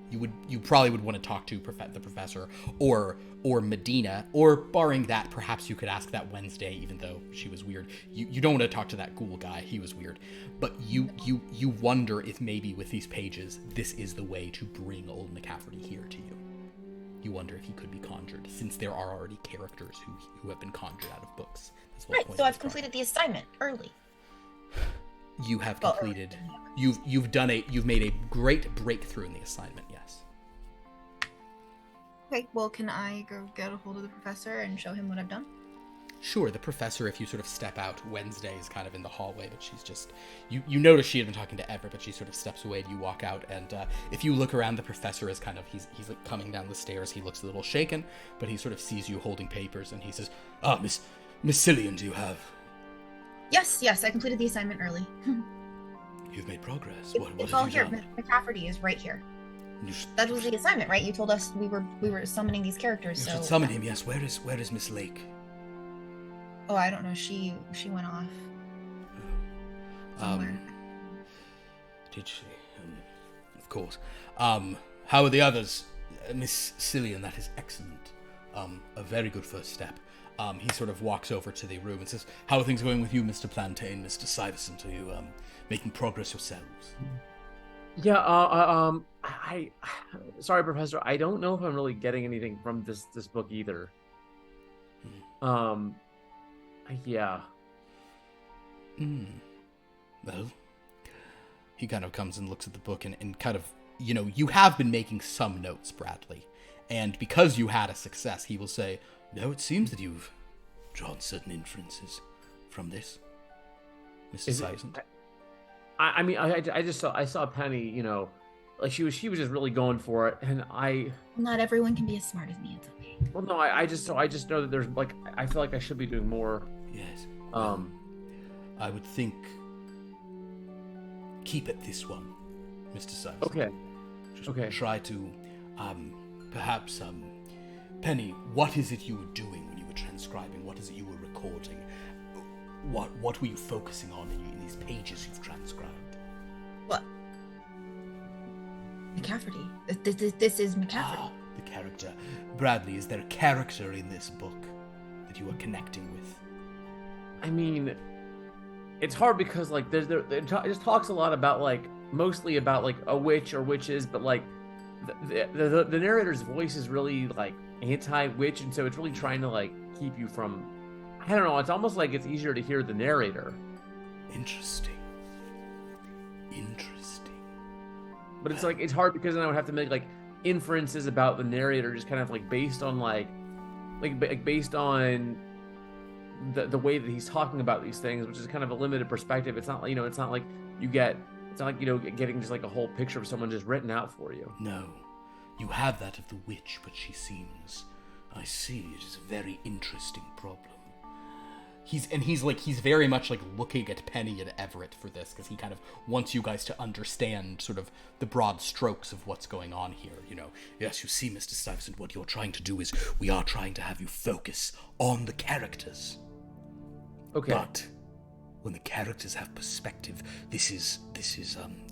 you probably would want to talk to the professor or Medina, or barring that, perhaps you could ask that Wednesday, even though she was weird. You don't want to talk to that ghoul guy, he was weird. But you wonder if maybe with these pages, this is the way to bring old McCafferty here to you. you wonder if he could be conjured, since there are already characters who have been conjured out of books. That's the whole Right, point so of I've this completed the assignment early. You have Well, completed. early. You've made a great breakthrough in the assignment. Yes. Okay, well, can I go get a hold of the professor and show him what I've done? Sure, the professor, if you sort of step out, Wednesday is kind of in the hallway, but she's just, you notice she had been talking to Everett, but she sort of steps away and you walk out, and if you look around, the professor is kind of, he's like coming down the stairs, he looks a little shaken, but he sort of sees you holding papers, and he says, Miss Cillian, do you have? Yes, I completed the assignment early. You've made progress. It's What all have you here. done? McCafferty is right here. You That was the assignment, right? You told us we were summoning these characters, you so... should summon him, yes. Where is Miss Lake? Oh, I don't know. She went off. Somewhere. Did she? Of course. How are the others? Miss Cillian, that is excellent. A very good first step. He sort of walks over to the room and says, how are things going with you, Mr. Plantain, Mr. Syverson? Are you making progress yourselves? Yeah, sorry, Professor, I don't know if I'm really getting anything from this book either. Yeah. Well, he kind of comes and looks at the book and kind of, you have been making some notes, Bradley. And because you had a success, he will say, no, it seems that you've drawn certain inferences from this, Mr. Syverson. I mean, I just saw Penny, like she was just really going for it, and Not everyone can be as smart as me. It's okay. well, no, I just know that there's like, I feel like I should be doing more. Yes. I would think keep at this one, Mr. Syverson. Okay. Just Okay. try to, perhaps, Penny, what is it you were doing when you were transcribing? What is it you were recording? What were you focusing on in these pages you've transcribed? What? McCafferty. This is McCafferty. The character. Bradley, is there a character in this book that you are connecting with? I mean, it's hard because like it just talks a lot about like mostly about like a witch or witches, but like the narrator's voice is really like anti-witch, and so it's really trying to like keep you from. I don't know. It's almost like it's easier to hear the narrator. Interesting. But it's like it's hard because then I would have to make like inferences about the narrator, just kind of like based on based on the way that he's talking about these things, which is kind of a limited perspective. It's not like it's not like getting just like a whole picture of someone just written out for you. No, you have that of the witch, but she seems. I see. It is a very interesting problem. He's very much like looking at Penny and Everett for this, because he kind of wants you guys to understand sort of the broad strokes of what's going on here. Yes, you see, Mr. Stuyvesant, what you're trying to do is we are trying to have you focus on the characters. Okay. But when the characters have perspective, this is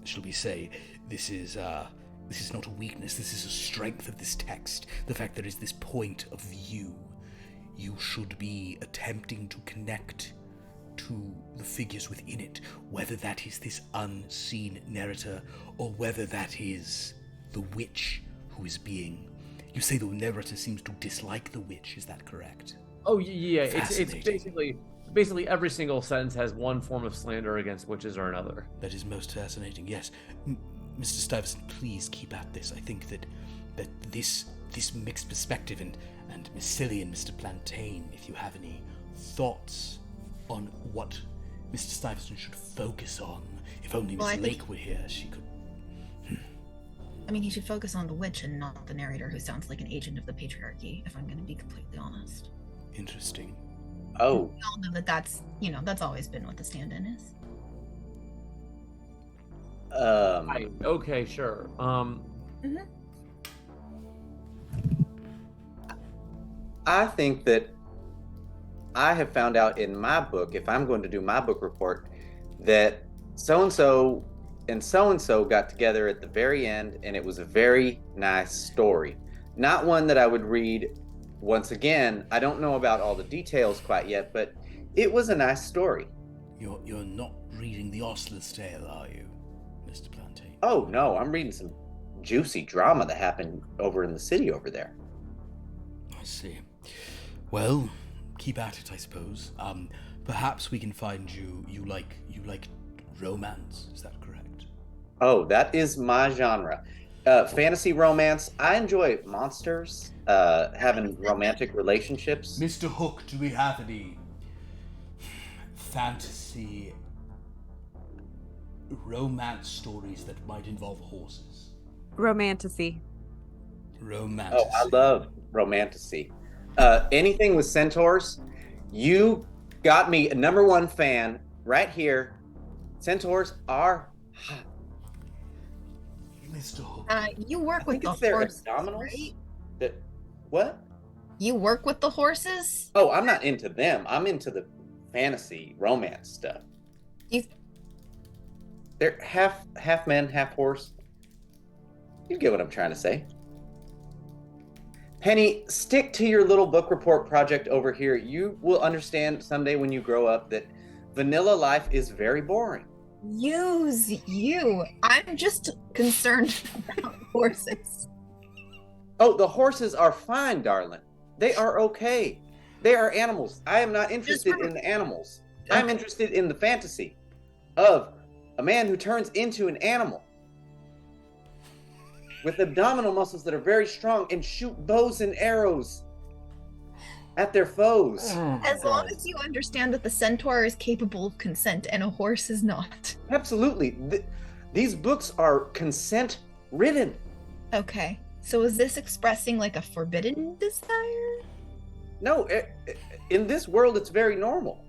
shall we say, this is not a weakness. This is a strength of this text. The fact there is this point of view. You should be attempting to connect to the figures within it, whether that is this unseen narrator or whether that is the witch who is being. You say the narrator seems to dislike the witch. Is that correct? Oh yeah, it's Fascinating. basically every single sentence has one form of slander against witches or another. That is most fascinating. Yes, Mr. Stuyvesant, please keep at this. I think that this mixed perspective and Miss Cillian, Mr. Plantain, if you have any thoughts on what Mr. Stuyvesant should focus on. If only Miss Lake were here, she could. I mean, he should focus on the witch and not the narrator, who sounds like an agent of the patriarchy, if I'm going to be completely honest. Interesting. Oh. We all know that's always been what the stand-in is. Okay, sure. I think that I have found out in my book, if I'm going to do my book report, that so-and-so and so-and-so got together at the very end, and it was a very nice story. Not one that I would read once again. I don't know about all the details quite yet, but it was a nice story. You're not reading the Ostler's Tale, are you, Mr. Plantain? Oh, no, I'm reading some juicy drama that happened over in the city over there. see. Well, keep at it, I suppose. Perhaps we can find you like romance. Is that correct? Oh, that is my genre. Fantasy romance. I enjoy monsters, having romantic relationships. Mr. Hook, do we have any fantasy romance stories that might involve horses? Romantasy. Romance. Oh, I love romantasy. Anything with centaurs, you got me a #1 fan right here. Centaurs are hot. Mr. Hook. You work with the it's their horses, abdominals. right? What? You work with the horses? Oh, I'm not into them. I'm into the fantasy romance stuff. You They're half man, half horse. You get what I'm trying to say. Penny, stick to your little book report project over here. You will understand someday when you grow up that vanilla life is very boring. use you. I'm just concerned about horses. Oh, the horses are fine, darling. They are okay. They are animals. I am not interested in the animals. I'm interested in the fantasy of a man who turns into an animal with abdominal muscles that are very strong and shoot bows and arrows at their foes. As long as you understand that the centaur is capable of consent and a horse is not. Absolutely. These books are consent ridden. Okay. So is this expressing like a forbidden desire? No, in this world, it's very normal.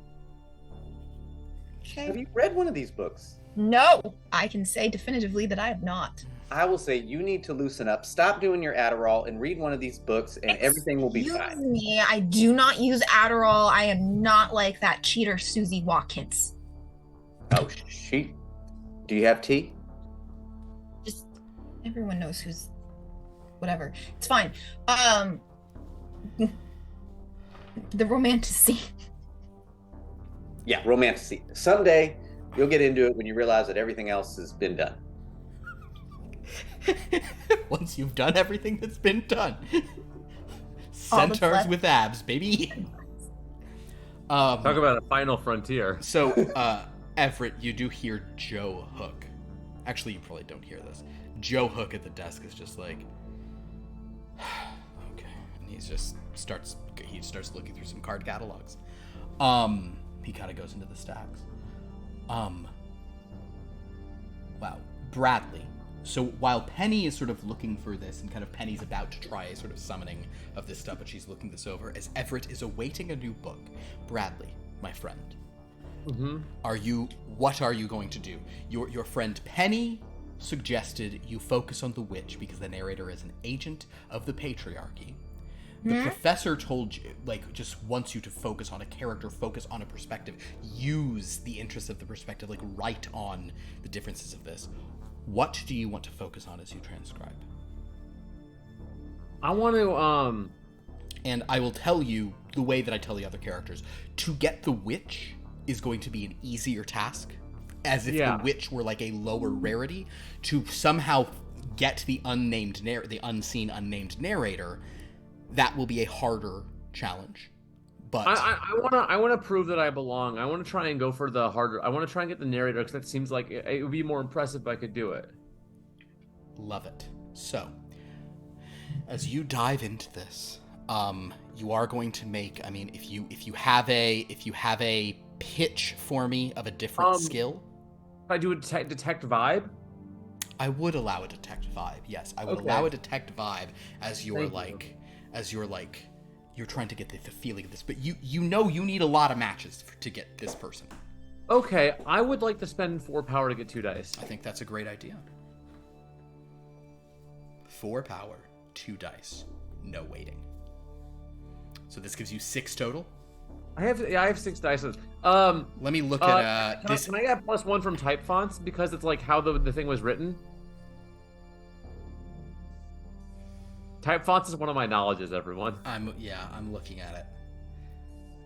Okay. Have you read one of these books? No, I can say definitively that I have not. I will say you need to loosen up. Stop doing your Adderall and read one of these books, and everything will be Excuse fine. me, I do not use Adderall. I am not like that cheater Susie Watkins. Oh, do you have tea? Just everyone knows who's whatever. It's fine. The romantasy. Yeah, romantasy. Someday you'll get into it when you realize that everything else has been done. Once you've done everything that's been done. All that's Centaurs left. with abs, baby. Talk about a final frontier. So, Everett, you do hear Joe Hook. Actually, you probably don't hear this. Joe Hook at the desk is just like, okay, and he starts looking through some card catalogs. He kind of goes into the stacks. Wow, Bradley. So while Penny is sort of looking for this, and kind of Penny's about to try a sort of summoning of this stuff, but she's looking this over, as Everett is awaiting a new book. Bradley, my friend, what are you going to do? Your friend Penny suggested you focus on the witch because the narrator is an agent of the patriarchy. The professor told you, like, just wants you to focus on a character, focus on a perspective, use the interest of the perspective, like, write on the differences of this. What do you want to focus on as you transcribe? I want to, And I will tell you the way that I tell the other characters. To get the witch is going to be an easier task, as if the witch were like a lower rarity. To somehow get the unseen unnamed narrator, that will be a harder challenge. But I want to prove that I belong. I want to try and go for the harder. I want to try and get the narrator because that seems like it would be more impressive if I could do it. Love it. So, as you dive into this, you are going to make. I mean, if you have a pitch for me of a different skill, if I do a detect vibe, I would allow a detect vibe. Yes, I would allow a detect vibe as you're you're trying to get the feeling of this, but you know you need a lot of matches to get this person. Okay, I would like to spend 4 power to get 2 dice. I think that's a great idea. 4 power, 2 dice, no waiting. So this gives you 6 total. I have 6 dice. Let me look at this. Can I get +1 from type fonts because it's like how the thing was written? Type fonts is one of my knowledges, everyone. I'm looking at it.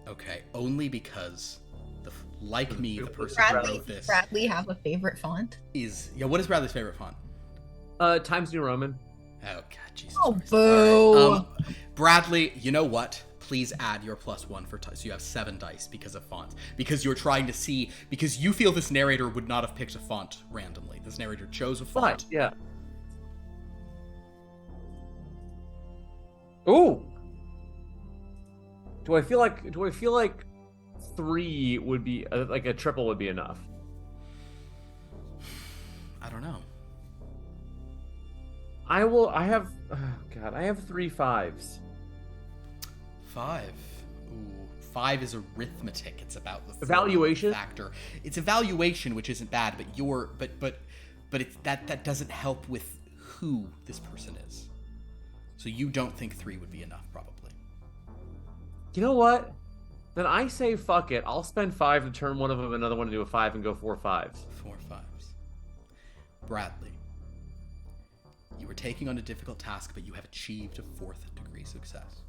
Okay, only because the person who wrote this Bradley have a favorite font? is what is Bradley's favorite font? Times New Roman. Oh God, Jesus. Oh, Christ. boo. All right. Bradley, you know what? Please add your +1 for so you have 7 dice because of fonts. Because you're trying to see, because you feel this narrator would not have picked a font randomly. This narrator chose a font. Right, yeah. Ooh. Do I feel like 3 would be like a triple would be enough? I don't know. I have 3 5s. 5. Ooh, 5 is arithmetic. It's about the Evaluation factor. It's evaluation, which isn't bad, but it's that doesn't help with who this person is. So you don't think 3 would be enough, probably. You know what? Then I say fuck it. I'll spend 5 to turn one of them another one into a 5 and go 4 5s. 4 5s. Bradley, you were taking on a difficult task, but you have achieved a 4th degree success,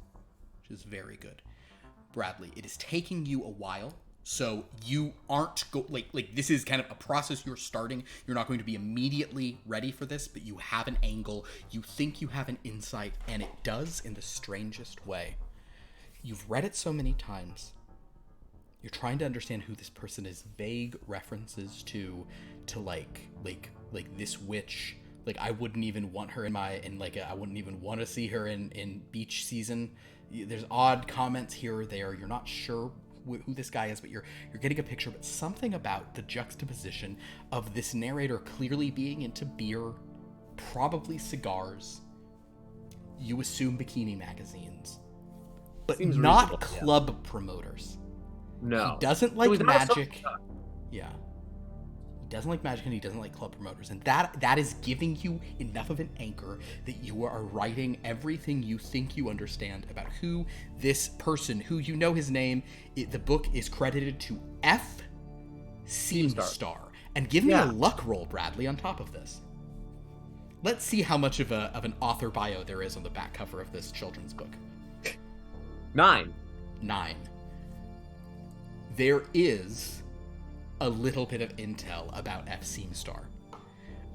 which is very good. Bradley, it is taking you a while, so you aren't like this is kind of a process you're starting. You're not going to be immediately ready for this, but you have an angle. You think you have an insight, and it does in the strangest way. You've read it so many times. You're trying to understand who this person is. Vague references to like this witch. Like I wouldn't even want her I wouldn't even want to see her in beach season. There's odd comments here or there. You're not sure who this guy is, but you're getting a picture. But something about the juxtaposition of this narrator clearly being into beer, probably cigars. You assume bikini magazines, but Seems not reasonable, club promoters. No. He doesn't like he's not a magic. Yeah. He doesn't like magic and he doesn't like club promoters. And that is giving you enough of an anchor that you are writing everything you think you understand about who this person, who you know his name. The book is credited to F. Seamstar. And give me a luck roll, Bradley, on top of this. Let's see how much of an author bio there is on the back cover of this children's book. 9. 9. There is a little bit of intel about F. Seamstar.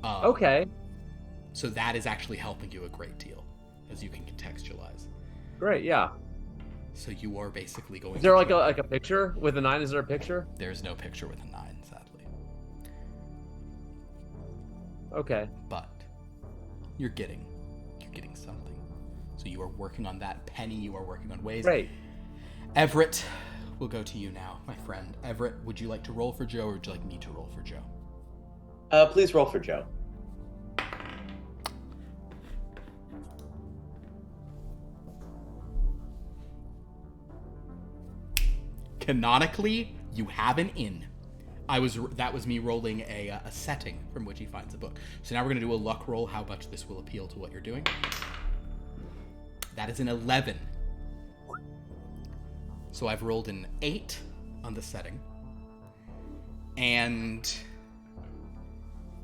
Okay. So that is actually helping you a great deal, as you can contextualize. Great, yeah. So you are basically going... Is there like a picture with a 9? Is there a picture? There's no picture with a 9, sadly. Okay. But you're getting something. So you are working on that. Penny, you are working on ways. Great. Everett, we'll go to you now, my friend. Everett, would you like to roll for Joe, or would you like me to roll for Joe? Please roll for Joe. Canonically, you have an in. That was me rolling a setting from which he finds a book. So now we're going to do a luck roll, how much this will appeal to what you're doing. That is an 11. So I've rolled an 8 on the setting. And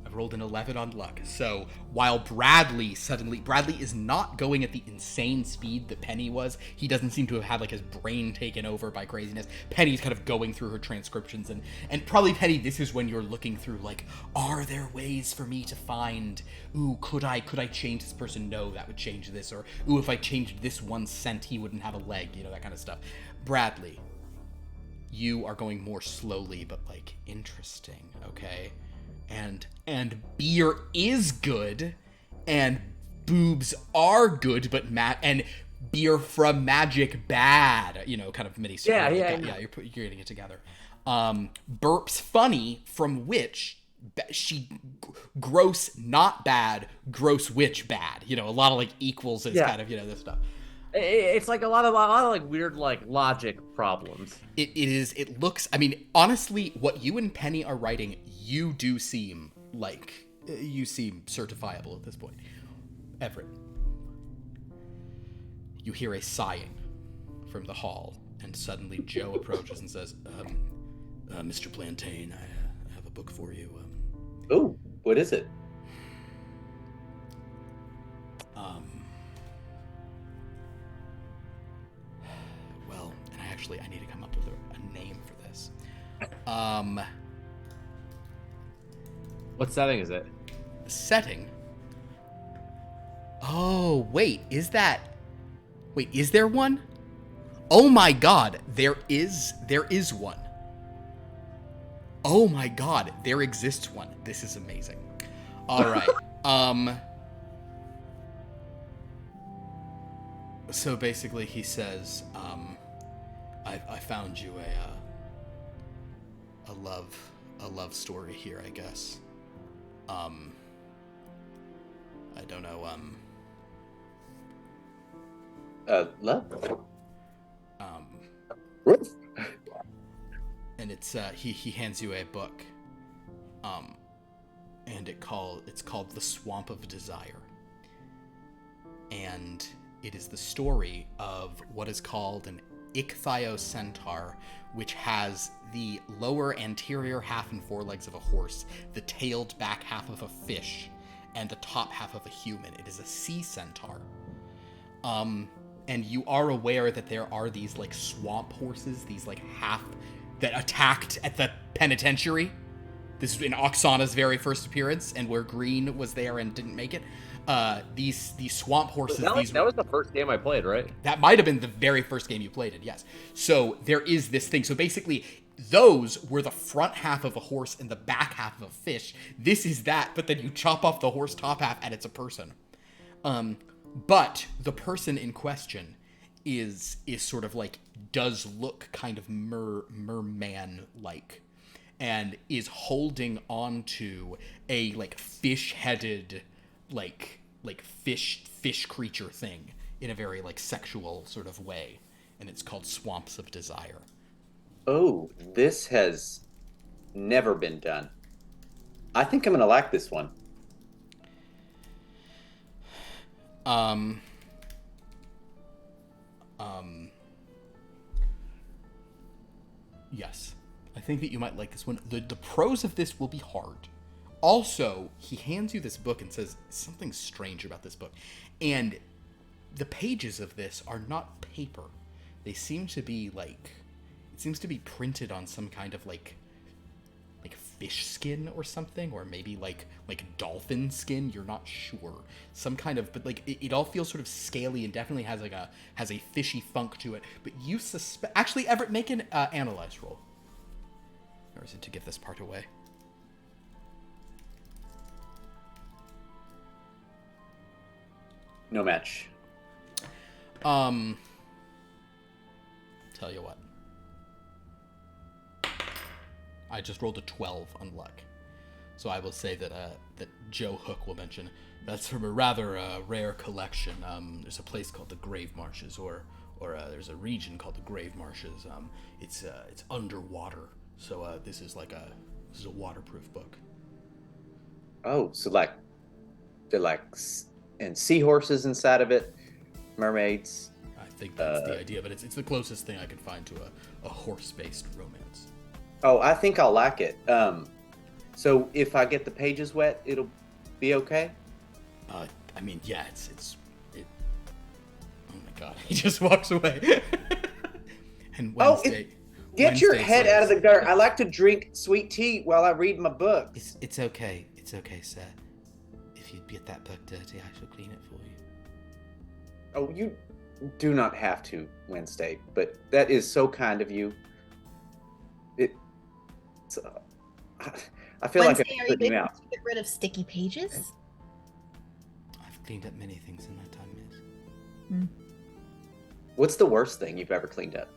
I've rolled an 11 on luck. So while Bradley is not going at the insane speed that Penny was. He doesn't seem to have had like his brain taken over by craziness. Penny's kind of going through her transcriptions and probably, Penny, this is when you're looking through like, are there ways for me to find, ooh, could I change this person? No, that would change this. Or, ooh, if I changed this one cent, he wouldn't have a leg, that kind of stuff. Bradley, you are going more slowly, but like interesting, okay? And beer is good, and boobs are good, but and beer from magic bad, kind of mini. Yeah. You're getting it together. Burps funny, from which she gross not bad, gross witch bad. A lot of like equals is kind of this stuff. It's like a lot of like weird like logic problems. It looks. I mean, honestly, what you and Penny are writing, you do seem like you seem certifiable at this point. Everett, you hear a sighing from the hall, and suddenly Joe approaches and says, "Mr. Plantain, I have a book for you." Oh, what is it? Well, and I need to come up with a name for this. What setting is it? The setting Oh, wait, is there one? Oh my god, there is one. Oh my god, there exists one. This is amazing. All right. So basically he says, I found you a love story here, I guess. I don't know, love? And it's he hands you a book, and it's called The Swamp of Desire, and it is the story of what is called an ichthyocentaur, which has the lower anterior half and forelegs of a horse, the tailed back half of a fish, and the top half of a human. It is a sea centaur. And you are aware that there are these like swamp horses, these like half that attacked at the penitentiary. This is in Oksana's very first appearance, and where Green was there and didn't make it. These swamp horses. That was the first game I played, right? That might have been the very first game you played it, yes. So there is this thing. So basically, those were the front half of a horse and the back half of a fish. This is that, but then you chop off the horse top half and it's a person. But the person in question is sort of like, does look kind of merman-like, and is holding on to a like fish-headed like fish creature thing in a very like sexual sort of way, and it's called Swamps of Desire. Oh, this has never been done. I think I'm gonna like this one. Yes. I think that you might like this one. The prose of this will be hard. Also, he hands you this book and says something strange about this book. And the pages of this are not paper. They seem to be like, it seems to be printed on some kind of like fish skin or something, or maybe like dolphin skin. You're not sure. Some kind of, but like it all feels sort of scaly and definitely has a fishy funk to it. But you suspect, actually, Everett, make an analyze roll. Or is it to give this part away? No match. Tell you what. I just rolled a 12 on luck. So I will say that that Joe Hook will mention that's from a rather rare collection. There's a place called the Grave Marshes, or there's a region called the Grave Marshes. It's underwater. So this is a waterproof book. Oh, so they're and seahorses inside of it, mermaids. I think that's the idea, but it's the closest thing I could find to a horse-based romance. Oh, I think I'll like it. So if I get the pages wet, it'll be okay? I mean, yeah, it. Oh my god, he just walks away. And Wednesday. Get your Wednesday head says, out of the gutter. I like to drink sweet tea while I read my books. It's okay. It's okay, sir. If you get that book dirty, I shall clean it for you. Oh, you do not have to, Wednesday, but that is so kind of you. I feel Wednesday, like are I'm you putting able out. to get rid of sticky pages? I've cleaned up many things in my time, miss. What's the worst thing you've ever cleaned up?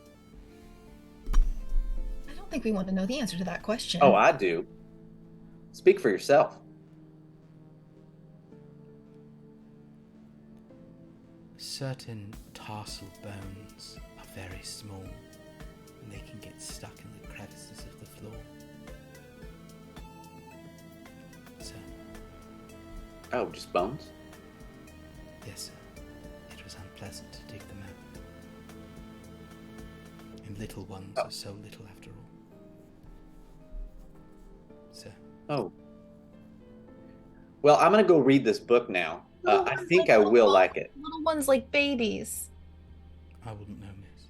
I don't think we want to know the answer to that question. Oh, I do. Speak for yourself. Certain tarsal bones are very small, and they can get stuck in the crevices of the floor. So, Oh, just bones? yes, sir. It was unpleasant to dig them out. And little ones are so little after all. So, Oh. Well, I'm going to go read this book now. Little I ones think like I little will ones- like it. Little ones like babies. I wouldn't know, miss.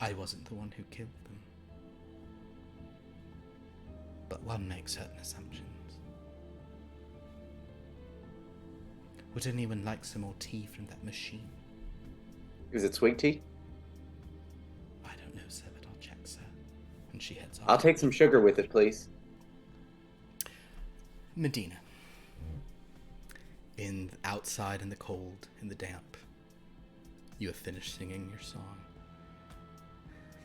I wasn't the one who killed them. But one makes certain assumptions. Would anyone like some more tea from that machine? Is it sweet tea? I don't know, sir, but I'll check, sir. And she heads off. I'll take some sugar with it, please. Medina. Outside in the cold, in the damp, you have finished singing your song.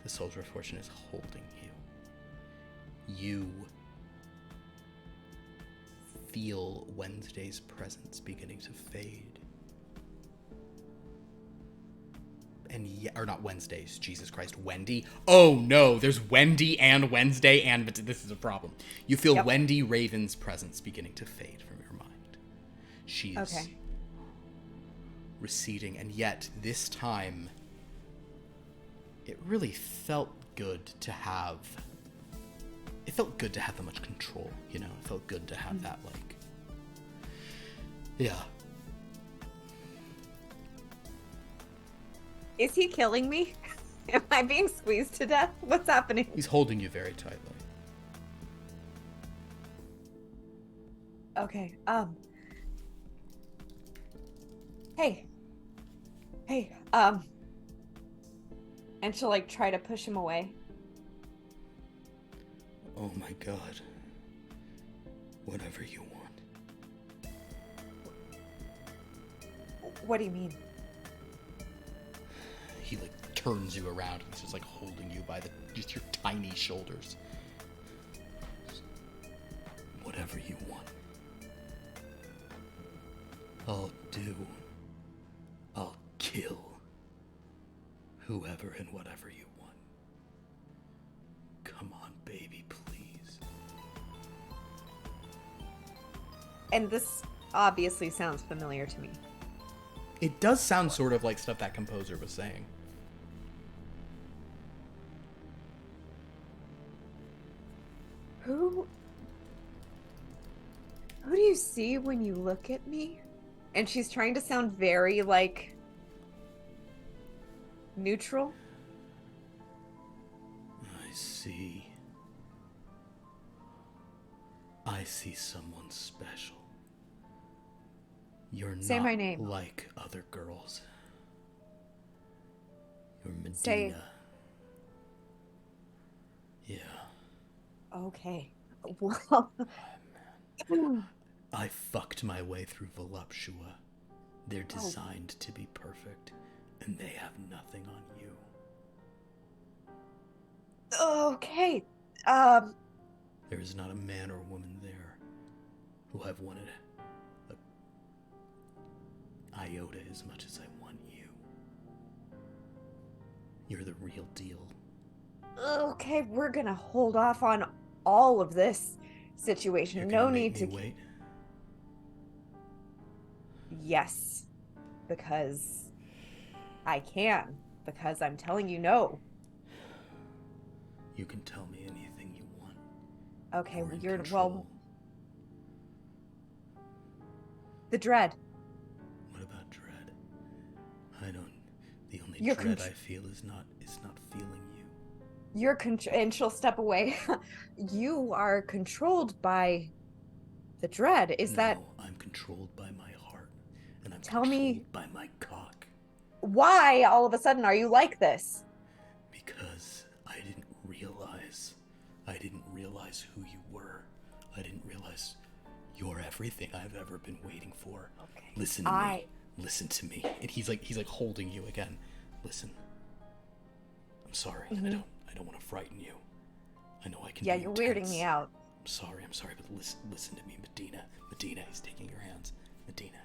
The Soldier of Fortune is holding you. You feel Wednesday's presence beginning to fade. Or not Wednesdays, Jesus Christ, Wendy. Oh no, there's Wendy and Wednesday, but this is a problem. You feel Wendy Raven's presence beginning to fade from your mind. She's receding, and yet this time, it really felt good to have. It felt good to have that much control, you know? It felt good to have that, like. Yeah. Is he killing me? Am I being squeezed to death? What's happening? He's holding you very tightly. Okay, Hey. And she'll, like, try to push him away. Oh my god. Whatever you want. What do you mean? He, like, turns you around and is just, like, holding you by just your tiny shoulders. Whatever you want. I'll do. I'll kill. Whoever and whatever you want. Come on, baby, please. And this obviously sounds familiar to me. It does sound sort of like stuff that composer was saying. Who do you see when you look at me? And she's trying to sound very, like, neutral. I see someone special. You're Say not my name. like other girls. You're Medina. Say- Yeah. Okay. Well, I fucked my way through Voluptua. They're designed to be perfect, and they have nothing on you. okay. There is not a man or woman there who I've wanted a iota as much as I want you. You're the real deal. Okay, we're gonna hold off on all of this situation. You're No gonna need make to. me wait. Yes, because I can. Because I'm telling you no. You can tell me anything you want. Okay, You're in you're control. the dread. What about dread? I don't. The only You're dread I feel is not feeling you. You're and she'll step away. You are controlled by the dread. Is that I'm controlled by my heart, and I'm Tell me- controlled by my cock. why all of a sudden are you like this? Because I didn't realize who you were. I didn't realize you're everything I've ever been waiting for. Okay. Listen to me. Listen to me. And he's like holding you again. Listen. I'm sorry. Mm-hmm. I don't want to frighten you. I know I can. Yeah, be you're weirding intense. me out. I'm sorry, but listen to me, Medina. Medina, he's taking your hands. Medina.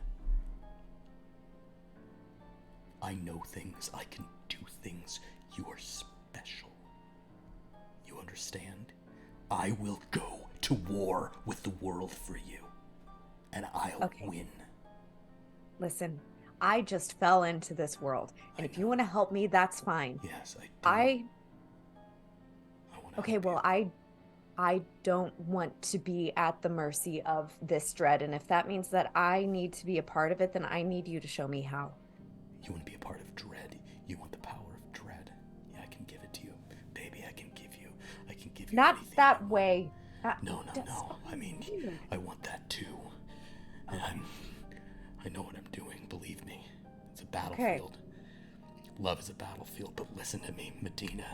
I know things. I can do things. You are special. You understand? I will go to war with the world for you. And I'll win. Listen, I just fell into this world. And if you want to help me, that's fine. Yes, I do. I want to Okay, help well, you. I don't want to be at the mercy of this dread, and if that means that I need to be a part of it, then I need you to show me how. You want to be a part of dread. You want the power of dread. Yeah, I can give it to you. Baby, I can give you Not anything that you want. way. No. I mean, I want that too. And I know what battlefield. Love is a battlefield, but listen to me, Medina.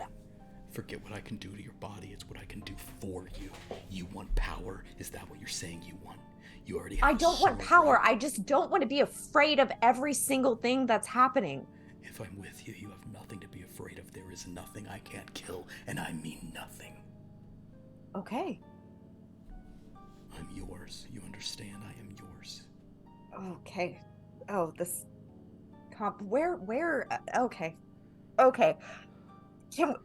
Forget what I can do to your body. It's what I can do for you. You want power? Is that what you're saying you want? You already have I don't want sword, power. right? I just don't want to be afraid of every single thing that's happening. If I'm with you, you have nothing to be afraid of. There is nothing I can't kill, and I mean nothing. Okay. I'm yours. You understand? I am yours. Okay. Oh, this okay. Okay.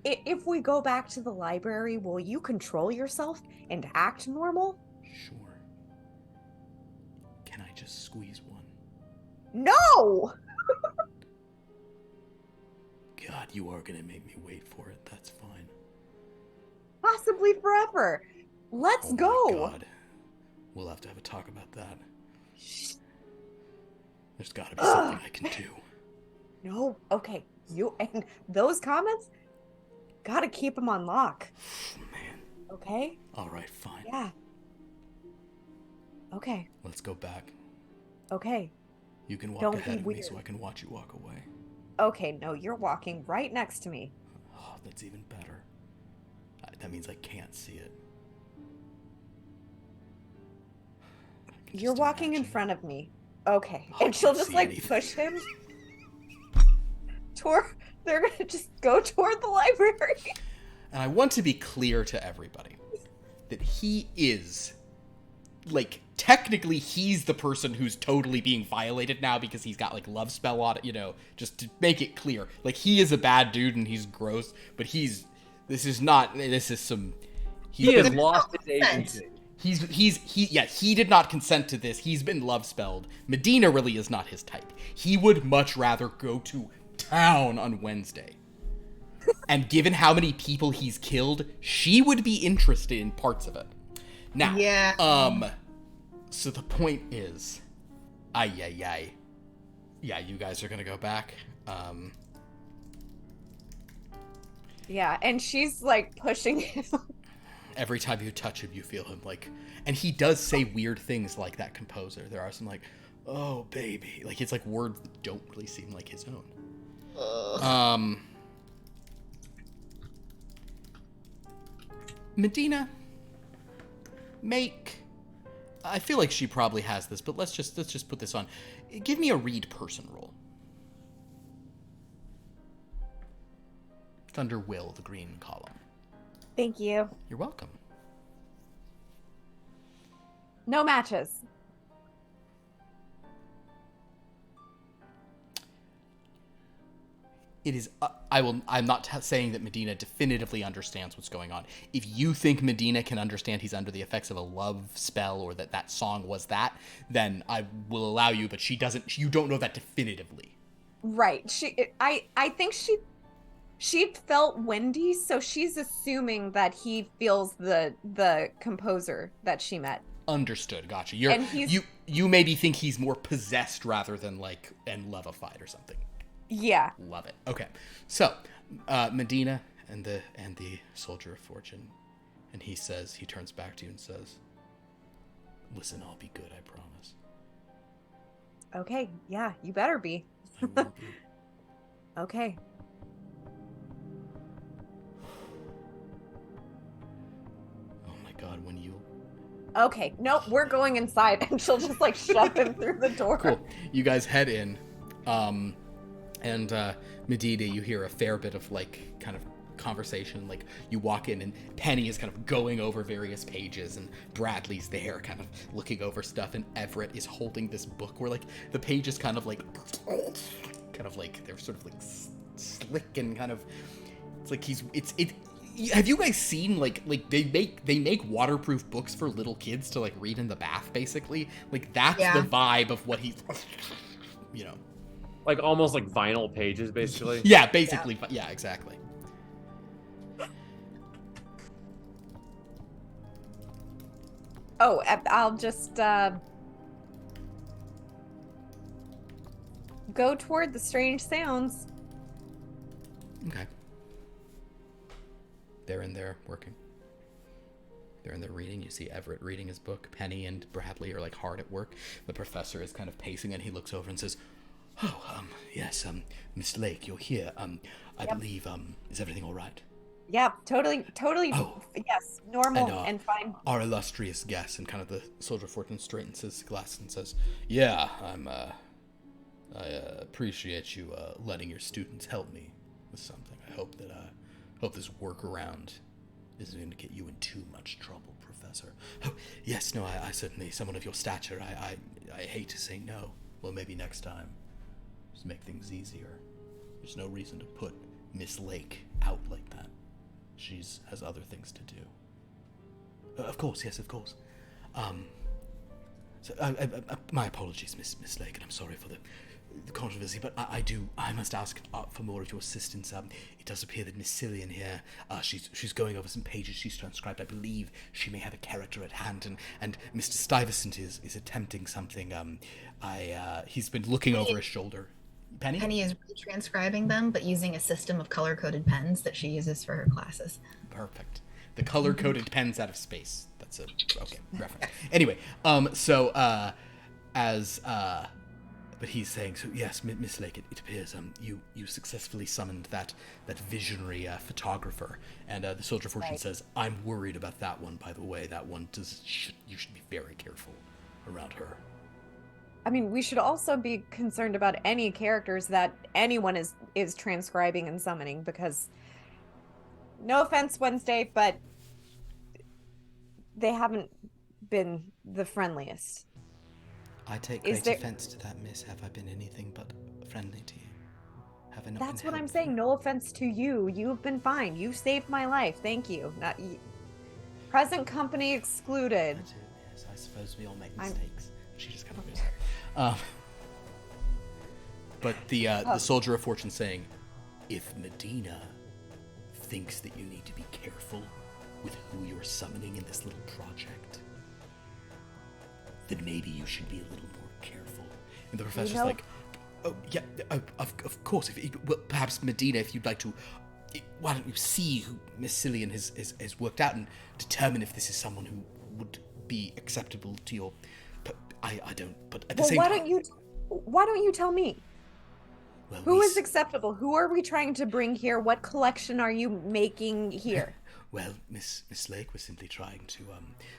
If we go back to the library, will you control yourself and act normal? Sure. Can I just squeeze one? No! God, you are gonna make me wait for it. That's fine. Possibly forever. Let's Oh go. my God. We'll have to have a talk about that. There's gotta be something I can do. No. Okay. You and those comments, gotta keep them on lock. Man. Okay? Alright, fine. Yeah. Okay. Let's go back. Okay. You can walk Don't be ahead of me weird. so I can watch you walk away. Okay, no, you're walking right next to me. Oh, that's even better. That means I can't see it. I can You're just walking in imagine. front of me. Okay. I And she'll can't just see like anything. push him toward they're gonna just go toward the library. And I want to be clear to everybody that he is, like, technically he's the person who's totally being violated now because he's got, like, love spell on it, you know, just to make it clear. Like, he is a bad dude and he's gross, but he has lost his agency. He did not consent to this. He's been love spelled. Medina really is not his type. He would much rather go to town on Wednesday. And given how many people he's killed, she would be interested in parts of it. Now, so the point is, yeah, you guys are gonna go back. Yeah, and she's like pushing him. Every time you touch him, you feel him like, and he does say weird things like that composer. There are some like, oh baby, like it's like words that don't really seem like his own. Medina, I feel like she probably has this, but let's just put this on. Give me a read person roll. It's under Will, the green column. Thank you. You're welcome. No matches. It is. I'm not saying that Medina definitively understands what's going on. If you think Medina can understand he's under the effects of a love spell or that song was that, then I will allow you. But she doesn't. You don't know that definitively. Right. I think she felt Wendy, so she's assuming that he feels the composer that she met. Understood. Gotcha. You maybe think he's more possessed rather than like and lovified or something. Yeah. Love it. Okay. So, Medina and the Soldier of Fortune, and he turns back to you and says, "Listen, I'll be good, I promise." Okay. Yeah, you better be. I will be. Okay. Oh my God, when you... Okay. Nope, we're going inside, and she'll just like shove him through the door. Cool. You guys head in, and Medina, you hear a fair bit of like kind of conversation. Like you walk in and Penny is kind of going over various pages and Bradley's there kind of looking over stuff, and Everett is holding this book where like the pages kind of like they're sort of like slick and kind of, it's like have you guys seen like they make waterproof books for little kids to like read in the bath, basically? Like that's the vibe of what he's, you know, Like almost like vinyl pages, basically. Yeah, basically. Yeah, exactly. Oh, I'll just go toward the strange sounds. Okay. They're in there working. They're in there reading. You see Everett reading his book. Penny and Bradley are like hard at work. The professor is kind of pacing and he looks over and says, Oh, yes, Miss Lake, you're here. I believe, is everything all right? Yeah, totally, Oh. yes, normal And, and fine. Our illustrious guest, and kind of the Soldier of Fortune straightens his glass and says, yeah, I appreciate you, letting your students help me with something. I hope that, hope this workaround isn't going to get you in too much trouble, Professor. Oh, yes, no, I certainly, someone of your stature, I hate to say no. Well, maybe next time. Just make things easier. There's no reason to put Miss Lake out like that. She's has other things to do. Of course, yes, of course. My apologies, Miss Lake, and I'm sorry for the controversy, but I must ask for more of your assistance. It does appear that Miss Cillian here, she's going over some pages she's transcribed. I believe she may have a character at hand, and Mr. Stuyvesant is attempting something. He's been looking over his shoulder. Penny? Penny is retranscribing them, but using a system of color-coded pens that she uses for her classes. Perfect. The color-coded pens out of space. That's a okay reference. Anyway, but he's saying, so yes, Miss Lake, it appears you successfully summoned that visionary photographer, and the Soldier of Fortune says, I'm worried about that one. By the way, that one you should be very careful around her. I mean, we should also be concerned about any characters that anyone is transcribing and summoning, because no offense, Wednesday, but they haven't been the friendliest. I take great offense to that, miss. Have I been anything but friendly to you? Have I not That's been what I'm helpful? saying. No offense to you. You've been fine. You saved my life. Thank you. Present company excluded. I do, yes. I suppose we all make mistakes. She just kind of goes. But the Soldier of Fortune saying, if Medina thinks that you need to be careful with who you're summoning in this little project, then maybe you should be a little more careful. And the professor's like, oh, yeah, of course. Well, perhaps Medina, if you'd like to, why don't you see who Miss Cillian has worked out and determine if this is someone who would be acceptable to your... I don't, but at the same time... Why don't you tell me? Well, who is acceptable? Who are we trying to bring here? What collection are you making here? Well, Miss Lake was simply trying to,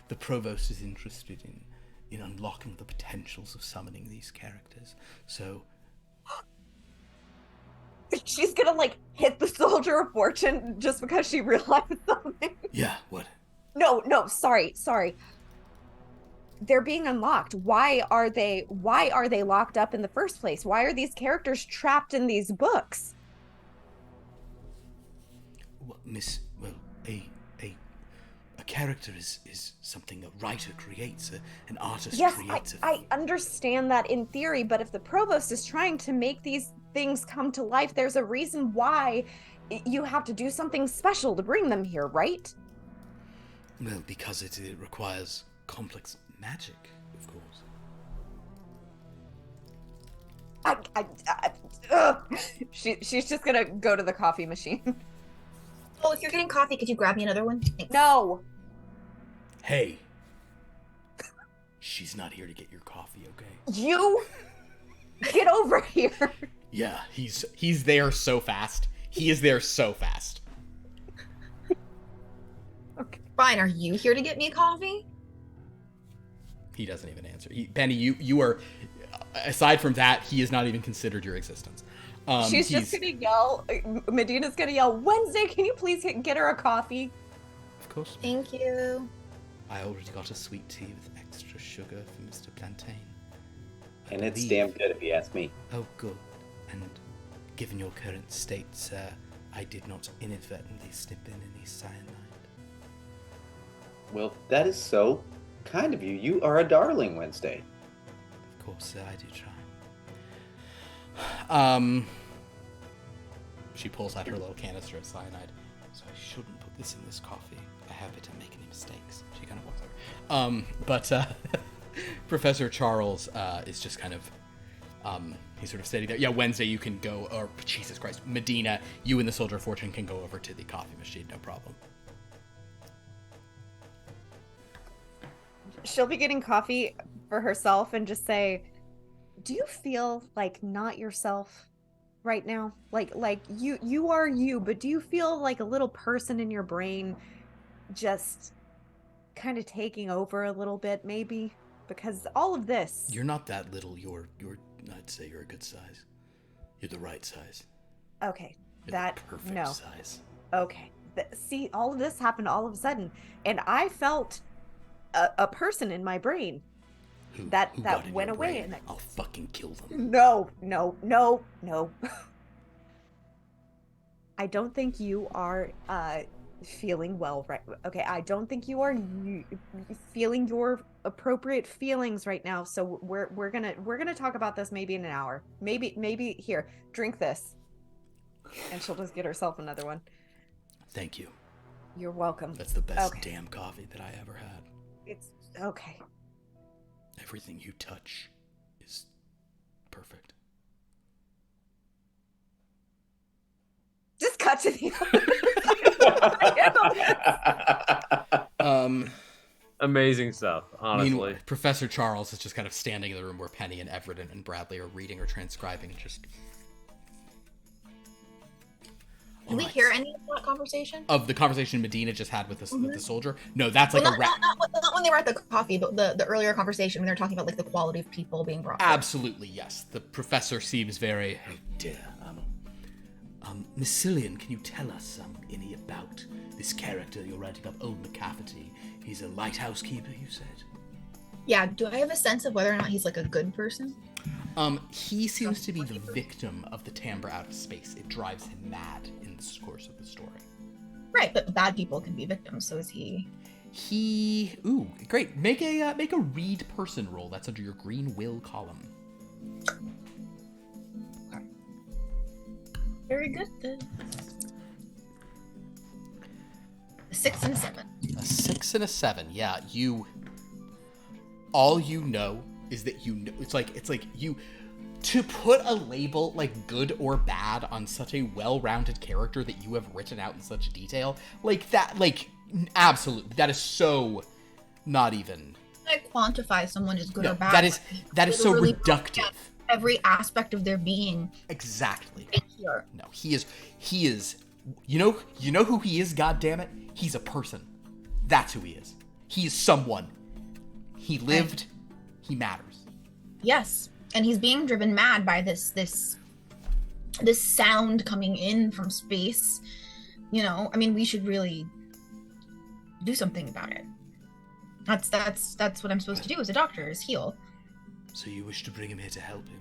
the provost is interested in unlocking the potentials of summoning these characters, so... She's gonna, hit the Soldier of Fortune just because she realized something. Yeah, what? No, sorry. They're being unlocked. Why are they locked up in the first place? Why are these characters trapped in these books? Well, a character is something a writer creates, an artist creates. Yes, I understand that in theory, but if the provost is trying to make these things come to life, there's a reason why you have to do something special to bring them here, right? Well, because it requires complex magic, of course. She's just gonna go to the coffee machine. Oh, if you're getting coffee, could you grab me another one? Thanks. No. Hey. She's not here to get your coffee, okay? You get over here. Yeah, he's there so fast. He is there so fast. Okay. Fine, are you here to get me a coffee? He doesn't even answer. Penny, you are, aside from that, he has not even considered your existence. She's just gonna yell, Medina's gonna yell, Wednesday, can you please get her a coffee? Of course. Thank you. I already got a sweet tea with extra sugar for Mr. Plantain. And it's damn good if you ask me. Oh, good. And given your current state, sir, I did not inadvertently slip in any cyanide. Well, that is so kind of you. You are a darling, Wednesday. Of course, sir, I do try. She pulls out her little canister of cyanide. So I shouldn't put this in this coffee. I habit of making mistakes. She kind of walks over. But Professor Charles is just kind of, he's sort of standing there. Yeah, Wednesday you can go, or Jesus Christ, Medina, you and the Soldier of Fortune can go over to the coffee machine, no problem. She'll be getting coffee for herself and just say, do you feel like not yourself right now? Like you are you, but do you feel like a little person in your brain just kind of taking over a little bit, maybe? Because all of this. You're not that little. You're. I'd say you're a good size. You're the right size. Okay, You're that the perfect no. size. Okay, see, all of this happened all of a sudden, and I felt a person in my brain Who that got in went your away, brain? and I'll fucking kill them. no. I don't think you are feeling well right. Okay, I don't think you are feeling your appropriate feelings right now. So we're gonna talk about this maybe in an hour. Maybe here, drink this, and she'll just get herself another one. Thank you. You're welcome. That's the best Okay. damn coffee that I ever had. It's okay. Everything you touch is perfect. Just cut to the Amazing stuff, honestly. Meanwhile, Professor Charles is just kind of standing in the room where Penny and Everett and Bradley are reading or transcribing. Just. Did we hear any of that conversation? Of the conversation Medina just had with the soldier? No, that's like Well, a not when they were at the coffee, but the earlier conversation when they were talking about like the quality of people being brought. Absolutely, yes. The professor seems very. Oh dear. Miss Cillian, can you tell us any about this character you're writing up, Old McCafferty? He's a lighthouse keeper, you said. Yeah. Do I have a sense of whether or not he's like a good person? He seems to be the victim of the timbre out of space. It drives him mad in the course of the story. Right, but bad people can be victims. So is he? Ooh, great. Make a read person roll. That's under your green will column. Very good. A 6 and a 7. A 6 and a 7. Yeah, all you know is that you know. It's like you. To put a label like good or bad on such a well-rounded character that you have written out in such detail, like that, like absolutely, that is so not even. I quantify someone as good or bad. That is so reductive. Every aspect of their being. Exactly. Here. No, he is. You know who he is. God damn it, he's a person. That's who he is. He is someone. He lived. He matters. Yes. And he's being driven mad by this sound coming in from space. You know, I mean, we should really do something about it. That's what I'm supposed to do as a doctor, is heal. So you wish to bring him here to help him?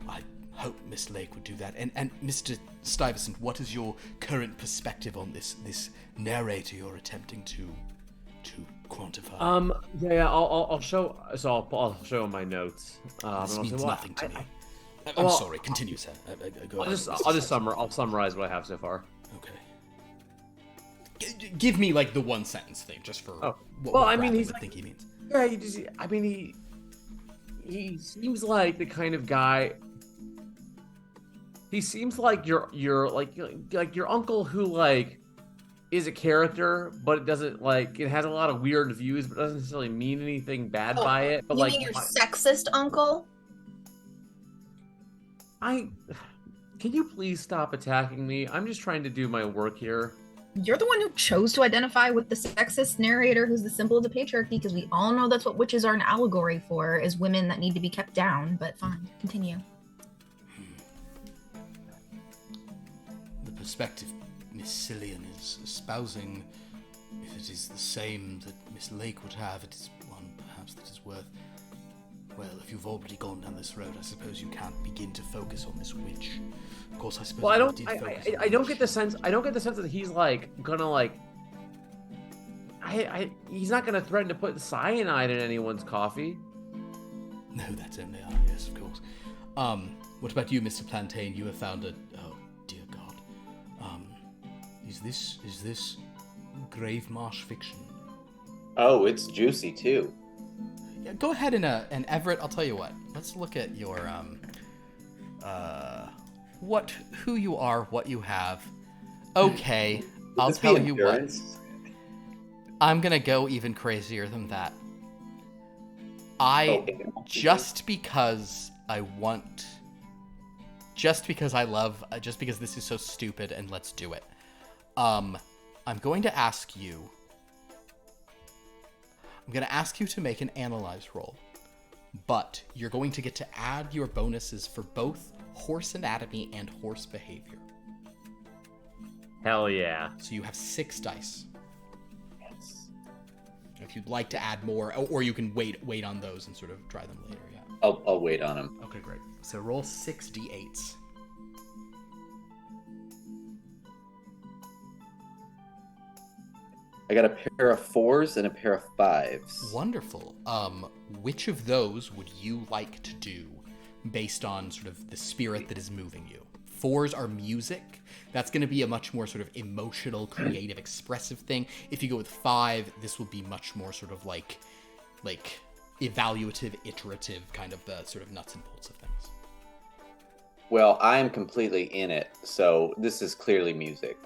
I hope Miss Lake would do that. And Mr. Stuyvesant, what is your current perspective on this narrator you're attempting to quantify? Yeah, I'll show. So I'll show my notes. This means nothing to me. I'm well, sorry. Continue, sir. Go ahead. I'll summarize what I have so far. Okay. Give me like the one sentence thing, just for. Oh. What Well, I mean, Bradley he's would like- think he means. Yeah, he seems like the kind of guy. He seems like your your uncle who like is a character, but it doesn't like it has a lot of weird views, but doesn't necessarily mean anything bad by it. But You like, mean your sexist uncle? can you please stop attacking me? I'm just trying to do my work here. You're the one who chose to identify with the sexist narrator who's the symbol of the patriarchy, because we all know that's what witches are an allegory for, is women that need to be kept down. But fine, continue. The perspective Miss Cillian is espousing, if it is the same that Miss Lake would have, it is one perhaps that is worth. Well, if you've already gone down this road, I suppose you can't begin to focus on this witch. Of course, I suppose. Well, I don't get the sense. I don't get the sense that he's like gonna like. He's not gonna threaten to put cyanide in anyone's coffee. No, that's only yes, of course. What about you, Mr. Plantain? You have found a. Oh dear God. Is this grave marsh fiction? Oh, it's juicy too. Yeah, go ahead and Everett, I'll tell you what. Let's look at your who you are, what you have. Okay, I'll This be tell you what. endurance? I'm gonna go even crazier than that. Just because I want, just because this is so stupid, and let's do it. I'm going to ask you to make an analyze roll, but you're going to get to add your bonuses for both horse anatomy and horse behavior. Hell yeah. So you have 6 dice. Yes. If you'd like to add more, or you can wait on those and sort of try them later. Yeah. I'll wait on them. Okay, great. So roll 6 d8s. I got a pair of 4s and a pair of 5s. Wonderful. Which of those would you like to do based on sort of the spirit that is moving you? 4s are music. That's going to be a much more sort of emotional, creative, expressive thing. If you go with 5, this will be much more sort of like evaluative, iterative, kind of the sort of nuts and bolts of things. Well, I am completely in it, so this is clearly music.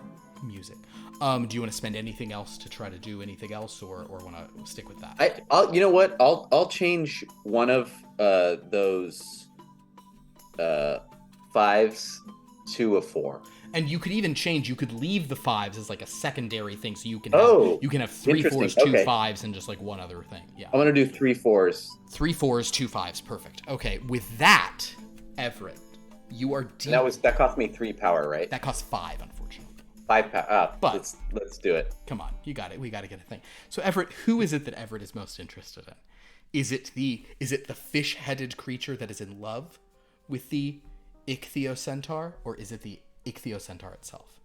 Music. Do you want to spend anything else to try to do anything else, or want to stick with that? I'll you know what? I'll change one of those 5s to a 4. And you could even change. You could leave the 5s as like a secondary thing, so you can have 3 4s, 2 5s, and just like one other thing. Yeah. I'm gonna do 3 4s. 3 4s, 2 5s. Perfect. Okay. With that, Everett, you are deep. That cost me 3 power, right? That costs 5, unfortunately. 5 power. But let's do it. Come on, you got it. We got to get a thing. So Everett, who is it that Everett is most interested in? Is it the fish-headed creature that is in love with the ichthyocentaur, or is it the ichthyocentaur itself?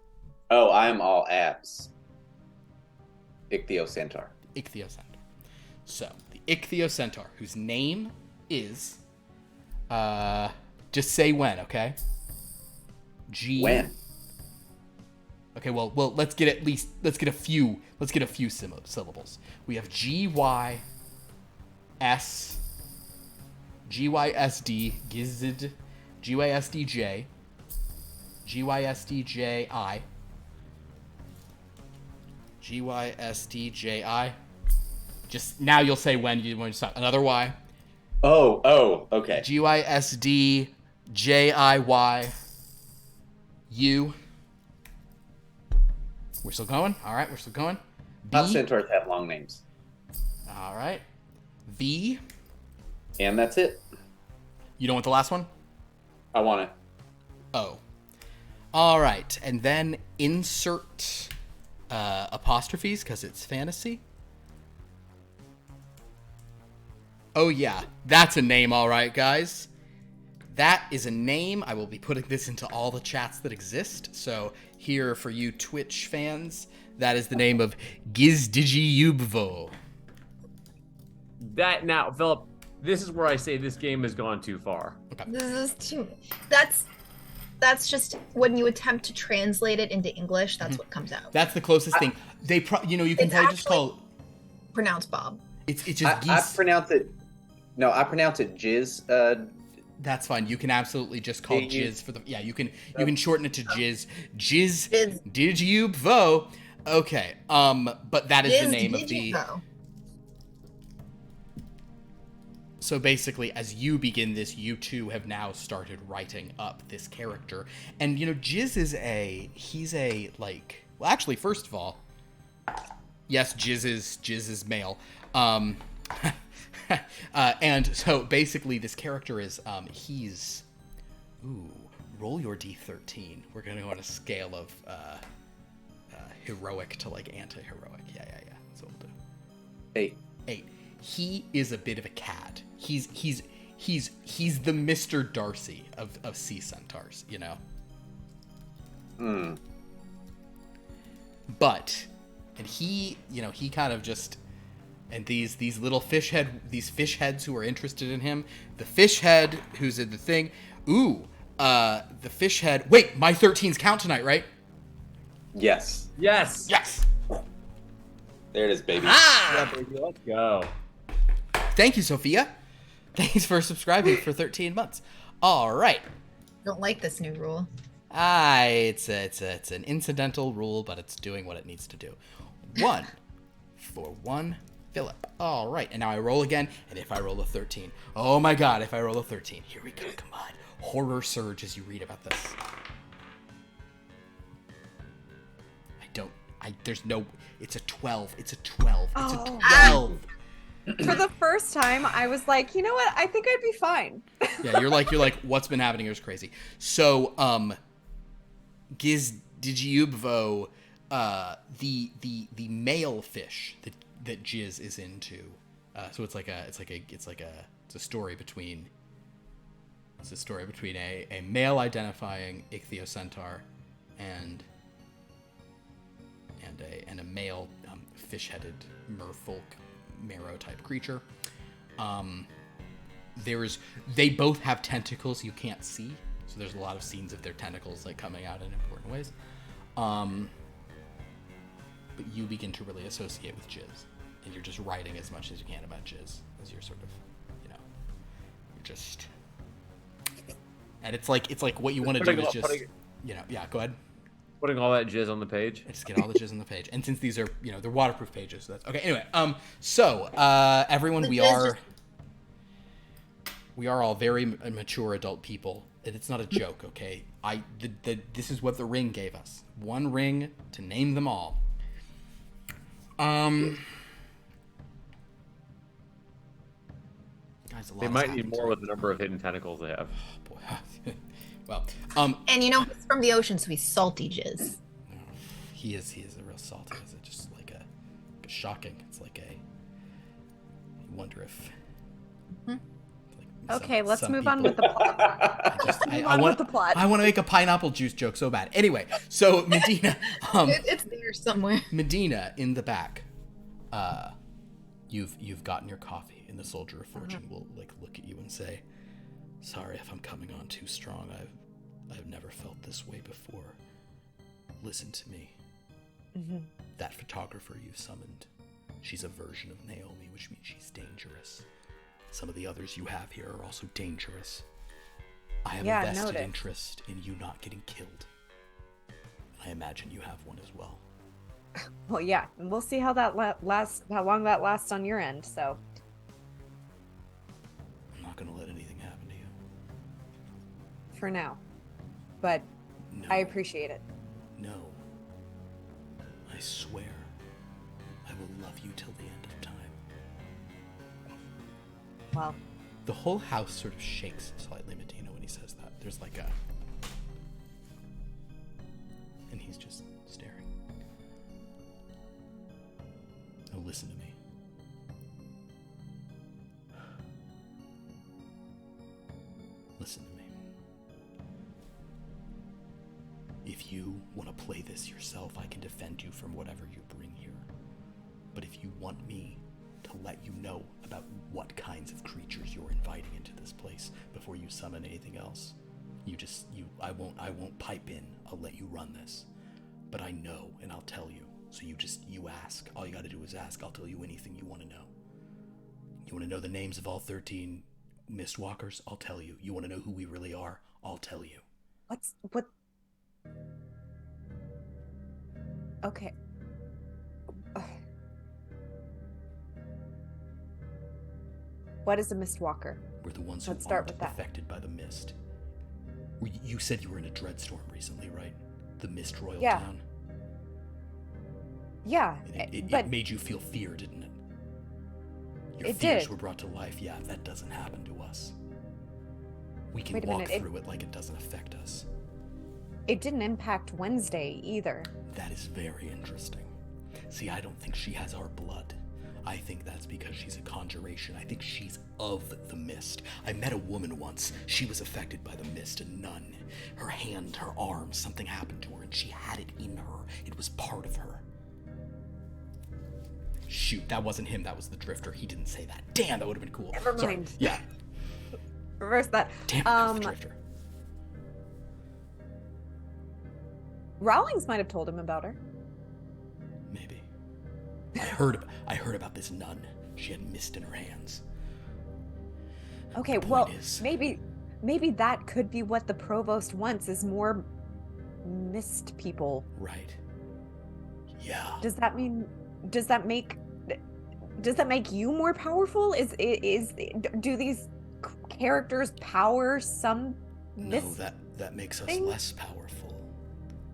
Oh, I'm all abs. Ichthyocentaur. Ichthyocentaur. So the ichthyocentaur, whose name is, just say when, okay? When? Okay, well, let's get a few syllables. We have GYSD, GYSD, GYSDJ, GYSDJI, GYSDJI. Just now you'll say when you stop. Another Y. Oh, okay. GYSDJIY. U. We're still going? All right, we're still going. Not centaurs have long names. All right. V. And that's it. You don't want the last one? I want it. O. All right, and then insert apostrophes, because it's fantasy. Oh, yeah. That's a name, all right, guys. That is a name. I will be putting this into all the chats that exist. So here for you Twitch fans, that is the name of Gizdijiyubvo. That now, Philip, this is where I say this game has gone too far. Okay. This is too. That's just when you attempt to translate it into English. That's what comes out. That's the closest thing. They you can probably just call. Pronounce Bob. It's just. I pronounce it. No, I pronounce it jizz. That's fine. You can absolutely just call jizz for the. Yeah, you can shorten it to jizz. Jizz. Dijubvo. Okay. But that is the name of the. So basically, as you begin this, you two have now started writing up this character. And, Jizz is well, actually, first of all, yes, Jizz is male. And so basically this character is, roll your D13. We're going to go on a scale of heroic to anti-heroic. Yeah. That's what we'll do. 8. He is a bit of a cad. He's the Mr. Darcy of sea centaurs, But, and he kind of just, and these little fish heads who are interested in him, the fish head who's in the thing, the fish head, wait, my 13s count tonight, right? Yes. There it is, baby. Yeah, baby, let's go. Thank you, Sophia. Thanks for subscribing for 13 months. All right. Don't like this new rule. It's an incidental rule, but it's doing what it needs to do. 1 for 1 Philip. All right, and now I roll again, and if I roll a 13, oh my god, if I roll a 13, here we go, come on. Horror surge as you read about this. It's a 12, it's a 12, it's a 12. For the first time, I was like, you know what? I think I'd be fine. Yeah, you're like, what's been happening here is crazy. So, Giz Digiubvo, the male fish that Jiz is into. So it's a story between a male identifying ichthyocentaur and a male fish-headed merfolk marrow type creature. They both have tentacles you can't see, so there's a lot of scenes of their tentacles like coming out in important ways. But you begin to really associate with Jizz, and you're just writing as much as you can about Jizz as you're sort of, you're just, and it's like what you want to do is just, yeah, go ahead. Putting all that jizz on the page. Just get all the jizz on the page, and since these are, they're waterproof pages, so that's okay. Anyway, everyone, we are all very mature adult people, and it's not a joke, okay? This is what the ring gave us. One ring to name them all. Guys, they might need more with the number of hidden tentacles they have. Oh, boy. Well, and he's from the ocean, so he's salty jizz. He is a real salty. Is it just like a shocking? It's like you wonder if. Okay, let's move on with the plot. I want to make a pineapple juice joke so bad. Anyway, so Medina, it's there somewhere. Medina in the back. You've gotten your coffee, and the Soldier of Fortune will look at you and say, "Sorry if I'm coming on too strong. I've never felt this way before. Listen to me. Mm-hmm. That photographer you summoned, she's a version of Naomi, which means she's dangerous. Some of the others you have here are also dangerous. I have a vested interest in you not getting killed. I imagine you have one as well." Well, yeah, and we'll see how that how long that lasts on your end. So I'm not gonna let anything happen to you. For now, but No. I appreciate it. No. I swear, I will love you till the end of time. Well, The whole house sort of shakes slightly, Medina, when he says that. There's and he's just staring. Now listen to me. Listen to me. If you want to play this yourself, I can defend you from whatever you bring here. But if you want me to let you know about what kinds of creatures you're inviting into this place before you summon anything else, I won't pipe in. I'll let you run this. But I know, and I'll tell you. So you ask. All you gotta do is ask. I'll tell you anything you want to know. You want to know the names of all 13 Mistwalkers? I'll tell you. You want to know who we really are? I'll tell you. what? Okay. What is a Mistwalker? We're the ones Let's who start aren't with that. affected by the mist. You said you were in a dreadstorm recently, right? The Mist Royal Yeah. Town. Yeah, It but made you feel fear, didn't it? Your It fears did. were brought to life. Yeah, that doesn't happen to us. We can Wait a walk minute, through it like it doesn't affect us. it didn't impact Wednesday either. That is very interesting. See, I don't think she has our blood. I think that's because she's a conjuration. I think she's of the mist. I met a woman once. She was affected by the mist, a nun. Her hand, her arm, something happened to her, and she had it in her. It was part of her. Shoot, that wasn't him. That was the Drifter. He didn't say that. Damn, that would have been cool. Never Sorry. mind. Yeah. Reverse that. Damn it, that was the Drifter. Rawlings might have told him about her. Maybe. I heard about this nun. She had mist in her hands. Okay, The well, point is- maybe that could be what the provost wants, is more mist people. Right. Yeah. Does that make Does that make you more powerful? Do these characters power some No, that makes us thing? less powerful.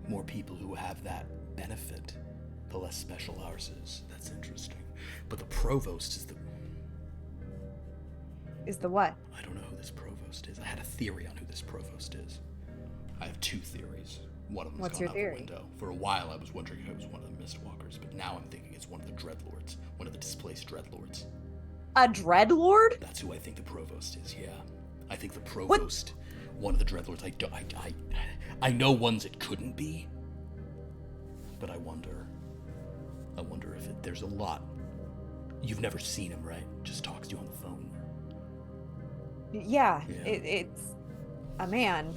More people who have that benefit, the less special ours is. That's interesting. But the provost is the... Is the what? I don't know who this provost is. I had a theory on who this provost is. I have 2 theories. One of them's What's gone your out theory? the window. For a while, I was wondering if it was one of the Mistwalkers, but now I'm thinking it's one of the Dreadlords, one of the displaced Dreadlords. A dreadlord? That's who I think the provost is. Yeah, I think the provost, one of the Dreadlords. I know ones it couldn't be, but I wonder if there's a lot. You've never seen him, right? Just talks to you on the phone. Yeah, Yeah. it's a man.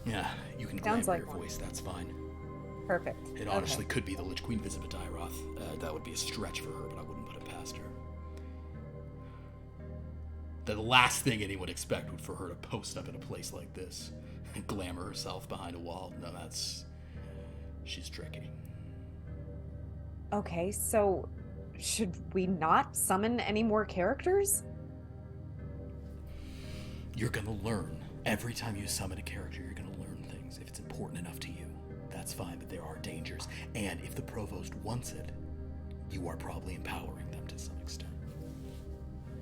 Yeah, you can Sounds glamour like your one. voice. That's fine. Perfect. It honestly could be the Lich Queen Visibadiroth. That would be a stretch for her, but I wouldn't put it past her. The last thing anyone would expect would for her to post up in a place like this and glamour herself behind a wall. No, she's tricky. Okay, so should we not summon any more characters? You're gonna learn. Every time you summon a character, you're gonna learn things. If it's important enough to you, that's fine, but there are dangers. And if the provost wants it, you are probably empowering them to some extent.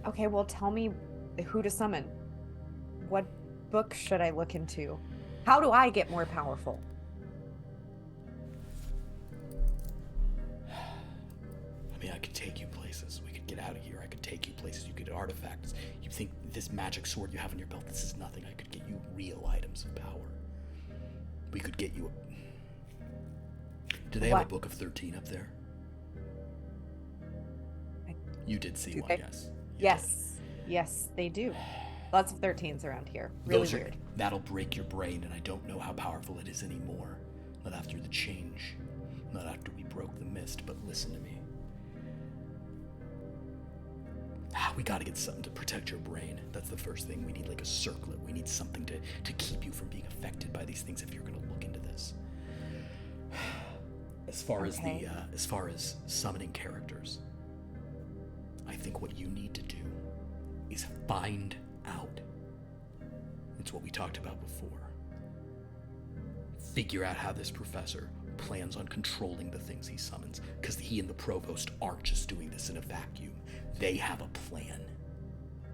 Okay, well, tell me who to summon. What book should I look into? How do I get more powerful? I mean, I could take you places. We could get out of here. I could take you places. You could get artifacts. You think this magic sword you have on your belt, this is nothing. I could get you real items of power. We could get you a... Do they have a Book of 13 up there? You did see one, yes. Yes, they do. Lots of 13s around here. Really weird. That'll break your brain, and I don't know how powerful it is anymore. Not after the change. Not after we broke the mist, but listen to me. We gotta get something to protect your brain. That's the first thing. We need like a circlet. We need something to keep you from being affected by these things if you're gonna look into this. As far as summoning characters, I think what you need to do is find out. It's what we talked about before. Figure out how this professor plans on controlling the things he summons, because he and the provost aren't just doing this in a vacuum. They have a plan.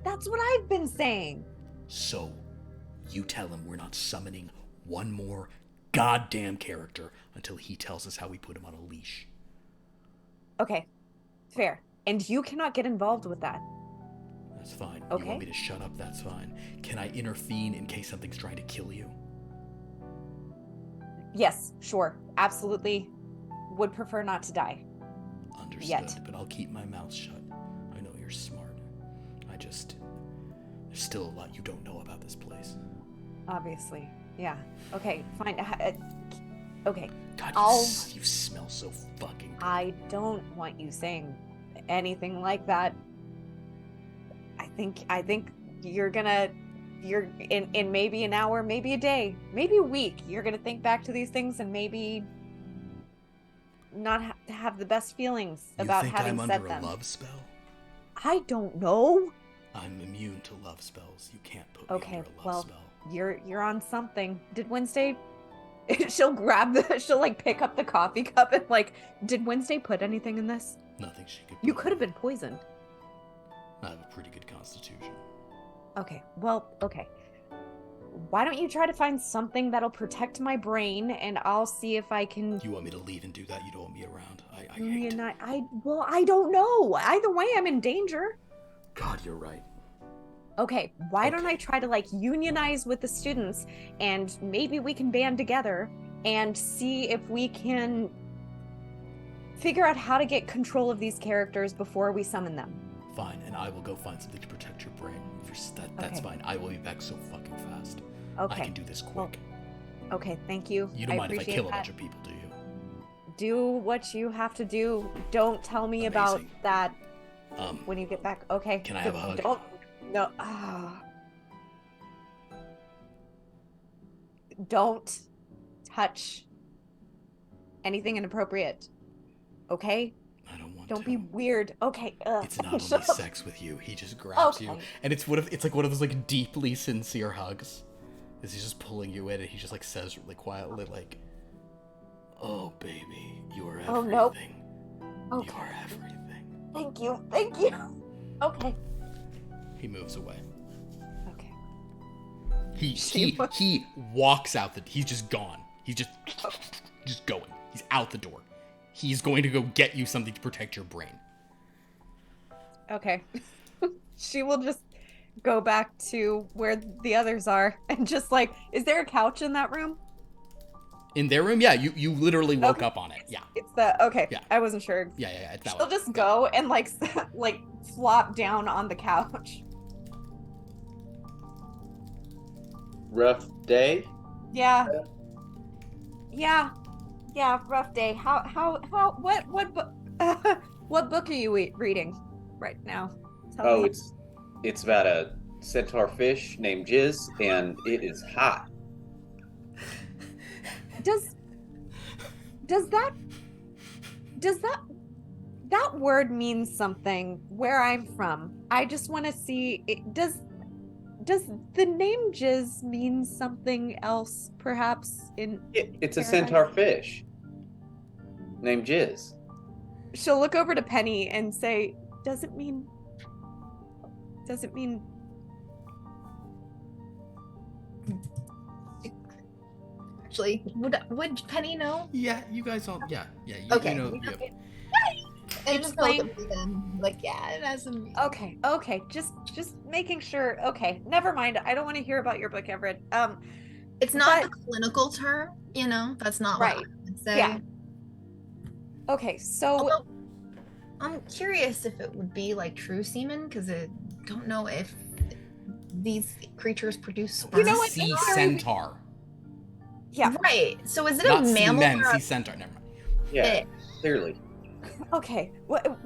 That's what I've been saying. So, you tell him we're not summoning one more goddamn character until he tells us how we put him on a leash. Okay, fair. And you cannot get involved with that. That's fine. Okay. You want me to shut up? That's fine. Can I intervene in case something's trying to kill you? Yes, sure. Absolutely. Would prefer not to die. Understood, Yet. but I'll keep my mouth shut. I know you're smart. There's still a lot you don't know about this place. Obviously. Yeah. Okay, fine. Okay. God, you smell so fucking good. I don't want you saying anything like that. I think you're in maybe an hour, maybe a day, maybe a week, you're gonna think back to these things and maybe not have the best feelings about having said them. You think I'm under a love spell? I don't know. I'm immune to love spells. You can't put me Okay, under a love well, spell. you're on something. Did Wednesday? She'll like pick up the coffee cup and like, did Wednesday put anything in this? Nothing she could. You could have been poisoned. I have a pretty good constitution. Okay, well, okay. Why don't you try to find something that'll protect my brain, and I'll see if I can. You want me to leave and do that? You don't want me around. I hate. I don't know. Either way, I'm in danger. God, you're right. Okay, why don't I try to like unionize with the students, and maybe we can band together and see if we can figure out how to get control of these characters before we summon them. Fine, and I will go find something to protect your brain. That's fine. I will be back so fucking fast. Okay. I can do this quick. Well, okay, thank you. You don't mind if I kill a that. bunch of people, do you? Do what you have to do. Don't tell me about Amazing. that when you get back. Okay. Can I have a hug? Don't. No. Don't touch anything inappropriate. Okay? I don't want Don't be weird. Okay. It's not only sex with you. He just grabs you, Okay. and it's like one of those like deeply sincere hugs. As he's just pulling you in, and he just like says really quietly, like, "Oh, baby, you are everything. Oh, no. You Okay. are everything." Thank you. Thank you. Okay. He moves away. Okay. He walks out. He's just gone. He's just going. He's out the door. He's going to go get you something to protect your brain. Okay. She will just go back to where the others are and just like, is there a couch in that room? In their room, yeah, you literally woke up on it. Yeah. It's the okay. Yeah. I wasn't sure. Yeah. It's that She'll one. just go and like like flop down on the couch. Rough day. Yeah. Yeah. Yeah. Rough day. What book? What book are you reading right now? Tell me. It's about a centaur fish named Jizz, and it is hot. Does that word mean something where I'm from? I just want to see does the name Jizz mean something else perhaps in It's a Paradise? centaur fish named Jizz. She'll look over to Penny and say, does it mean Actually, would Penny know? Yeah, you guys all. Yeah. You, Okay. You know, yeah. I just Explain. felt it then. Like, yeah, it has some. Okay, just making sure. Okay, never mind. I don't want to hear about your book, Everett. It's not but- the clinical term, you know. That's not Right. what I would say. Yeah. Okay, so Although, I'm curious if it would be like true semen, because I don't know if these creatures produce sperm. You know what? Sea It's very- centaur. yeah. Right. So is it Not a mammal seamen, or sea a centaur. Never mind. Yeah, fish? clearly. Okay, well,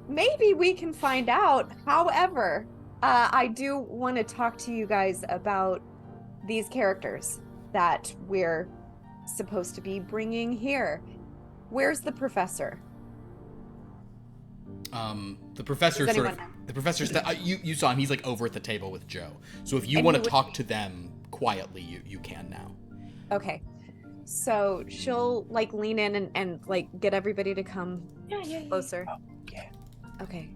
maybe we can find out. However, I do want to talk to you guys about these characters that we're supposed to be bringing here. Where's the professor? The professor Does sort of. anyone know? The professor's. You saw him. He's like over at the table with Joe. So if you And want he to would- talk to them quietly, you can now. Okay, so she'll like lean in and like get everybody to come closer. Yeah. Okay.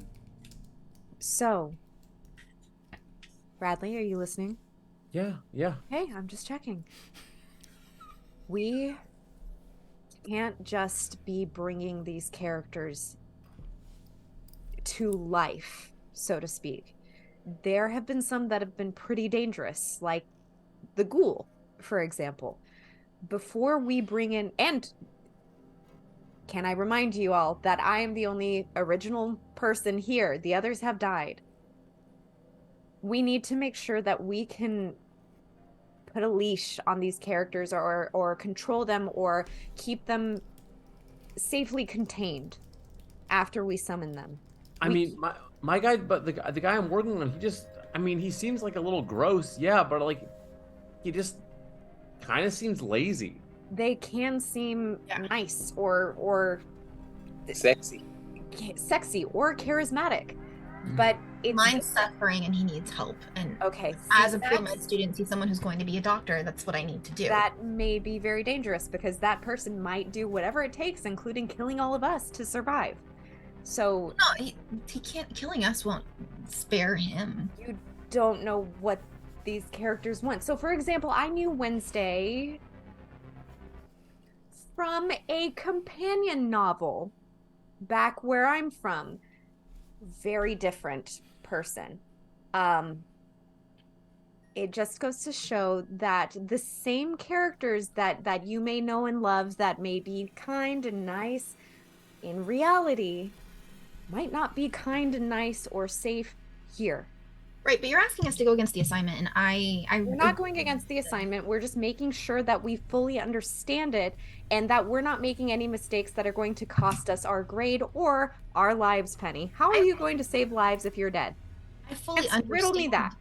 So, Bradley, are you listening? Yeah. Hey, I'm just checking. We can't just be bringing these characters to life, so to speak. There have been some that have been pretty dangerous, like the ghoul, for example. Before we bring in, and can I remind you all that I am the only original person here. The others have died. We need to make sure that we can put a leash on these characters or control them or keep them safely contained after we summon them. I mean, my guy, but the guy I'm working on, he seems like a little gross, yeah, but like, he just kind of seems lazy. They can seem nice or Sexy. sexy or charismatic, but it's Mine's suffering and he needs help. And okay. as see, a pre-med student, see someone who's going to be a doctor, that's what I need to do. that may be very dangerous because that person might do whatever it takes, including killing all of us, to survive. So No, he can't. Killing us won't spare him. you don't know what these characters want. So, for example, I knew Wednesday from a companion novel back where I'm from. Very different person. It just goes to show that the same characters that you may know and love that may be kind and nice in reality might not be kind and nice or safe here. Right, but you're asking us to go against the assignment, and We're not going against the assignment. We're just making sure that we fully understand it and that we're not making any mistakes that are going to cost us our grade or our lives, Penny. How are you going to save lives if you're dead? I fully Just understand. riddle me that.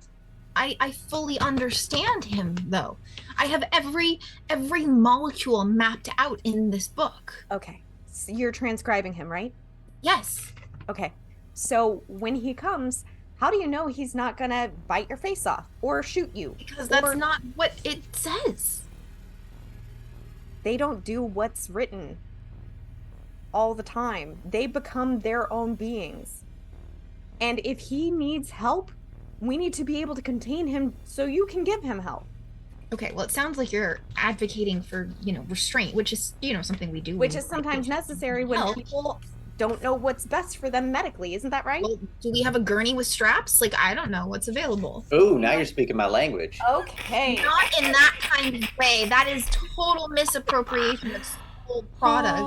I fully understand him, though. I have every molecule mapped out in this book. Okay. So you're transcribing him, right? Yes. Okay. So when he comes, how do you know he's not gonna bite your face off or shoot you? Because that's Or not what it says. they don't do what's written all the time. They become their own beings. And if he needs help, we need to be able to contain him so you can give him help. Okay, well, it sounds like you're advocating for, restraint, which is, something we do. Which when is sometimes we necessary when help. people don't know what's best for them medically. Isn't that right? Well, do we have a gurney with straps? Like, I don't know what's available. Oh, now you're speaking my language. Okay. Not in that kind of way. That is total misappropriation of school product.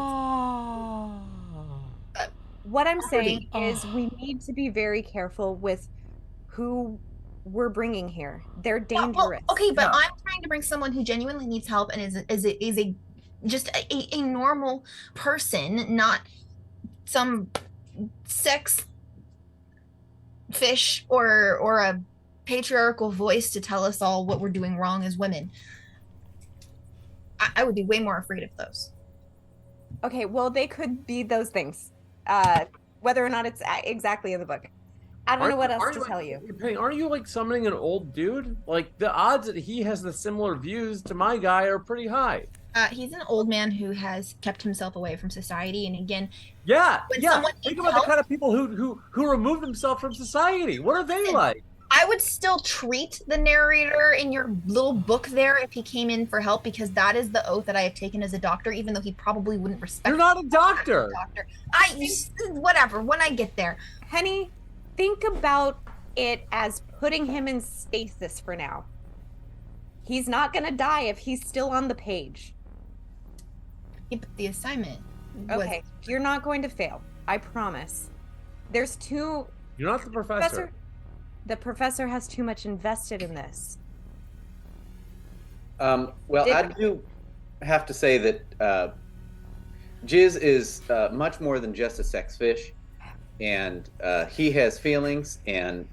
What I'm saying Oh. is we need to be very careful with who we're bringing here. They're dangerous. Okay, but Yeah. I'm trying to bring someone who genuinely needs help and is just a normal person, not some sex fish or a patriarchal voice to tell us all what we're doing wrong as women. I would be way more afraid of those. Okay, well, they could be those things. Whether or not it's exactly in the book. I don't know what else to tell you. Penny, aren't you like summoning an old dude? Like the odds that he has the similar views to my guy are pretty high. He's an old man who has kept himself away from society, and again, Yeah, When yeah. someone Think needs about help- the kind of people who remove themselves from society. What are they like? I would still treat the narrator in your little book there if he came in for help, because that is the oath that I have taken as a doctor, even though he probably wouldn't respect You're not a doctor. Whatever, when I get there. Penny, think about it as putting him in stasis for now. He's not going to die if he's still on the page. Yeah, but the assignment was Okay, you're not going to fail. I promise. There's too... You're not the professor. The professor has too much invested in this. Well, Did- I do have to say that Jizz is much more than just a sex fish, and he has feelings and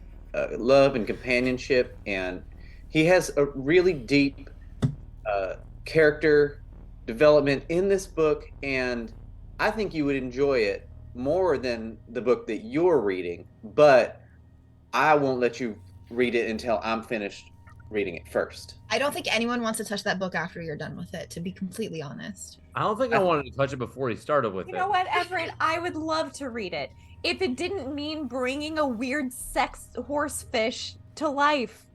love and companionship, and he has a really deep character development in this book, and I think you would enjoy it more than the book that you're reading, but I won't let you read it until I'm finished reading it first. I don't think anyone wants to touch that book after you're done with it, to be completely honest. I don't think I wanted to touch it before he started with You it. know what, Everett? I would love to read it if it didn't mean bringing a weird sex horsefish to life.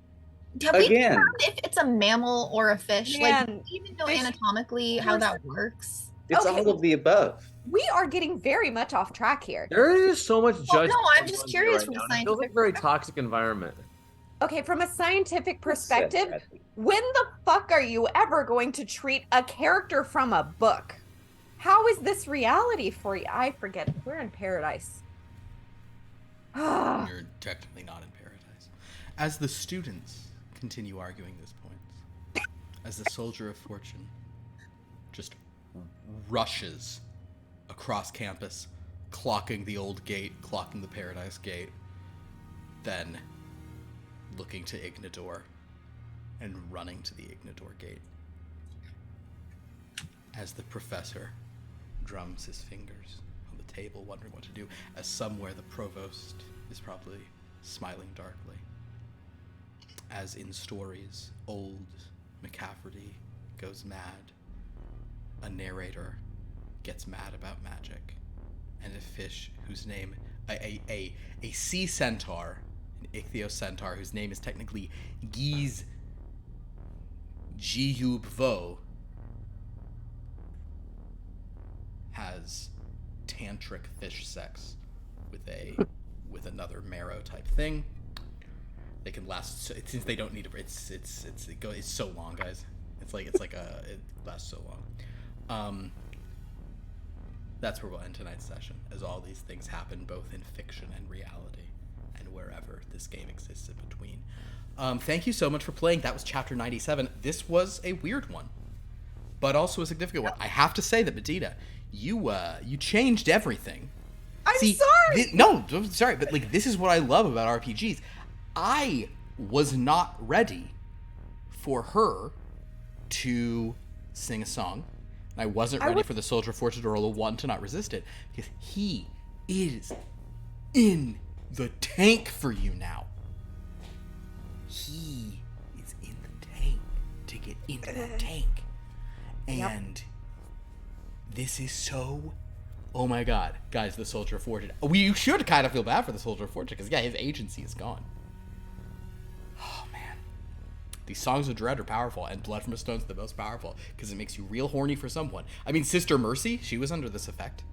Have we Again. found if it's a mammal or a fish? Like, do Man, we even know fish- anatomically how that works? It's Okay. all of the above. We are getting very much off track here. There is so much Well, judgment. no, I'm just going on curious right from a now, and it feels like scientific a very toxic environment. Okay, from a scientific perspective, Said that. when the fuck are you ever going to treat a character from a book? How is this reality for you? I forget it. We're in paradise. You're technically not in paradise. As the students continue arguing this point, as the soldier of fortune just rushes across campus, clocking the old gate, clocking the paradise gate, then looking to Ignador and running to the Ignador gate. As the professor drums his fingers on the table, wondering what to do, as somewhere the provost is probably smiling darkly. As in stories, old McCafferty goes mad, a narrator gets mad about magic, and a fish whose name, a sea centaur, an ichthyocentaur whose name is technically Giz Jiyub Vo, has tantric fish sex with another marrow type thing. They can last since they don't need a. It's so long, guys. It lasts so long. That's where we'll end tonight's session, as all these things happen both in fiction and reality, and wherever this game exists in between. Thank you so much for playing. That was chapter 97. This was a weird one, but also a significant one. I have to say that, Medina, you changed everything. I'm sorry. No, I'm sorry, but like this is what I love about RPGs. I was not ready for her to sing a song. And I wasn't ready for the Soldier of Fortune to roll a 1 to not resist it, because he is in the tank for you now. He is in the tank to get into that tank. And this is so... Oh my god. Guys, the Soldier of Fortune. We should kind of feel bad for the Soldier of Fortune, because, yeah, his agency is gone. Oh, man. These songs of dread are powerful, and Blood from a Stone's the most powerful, because it makes you real horny for someone. I mean, Sister Mercy, she was under this effect.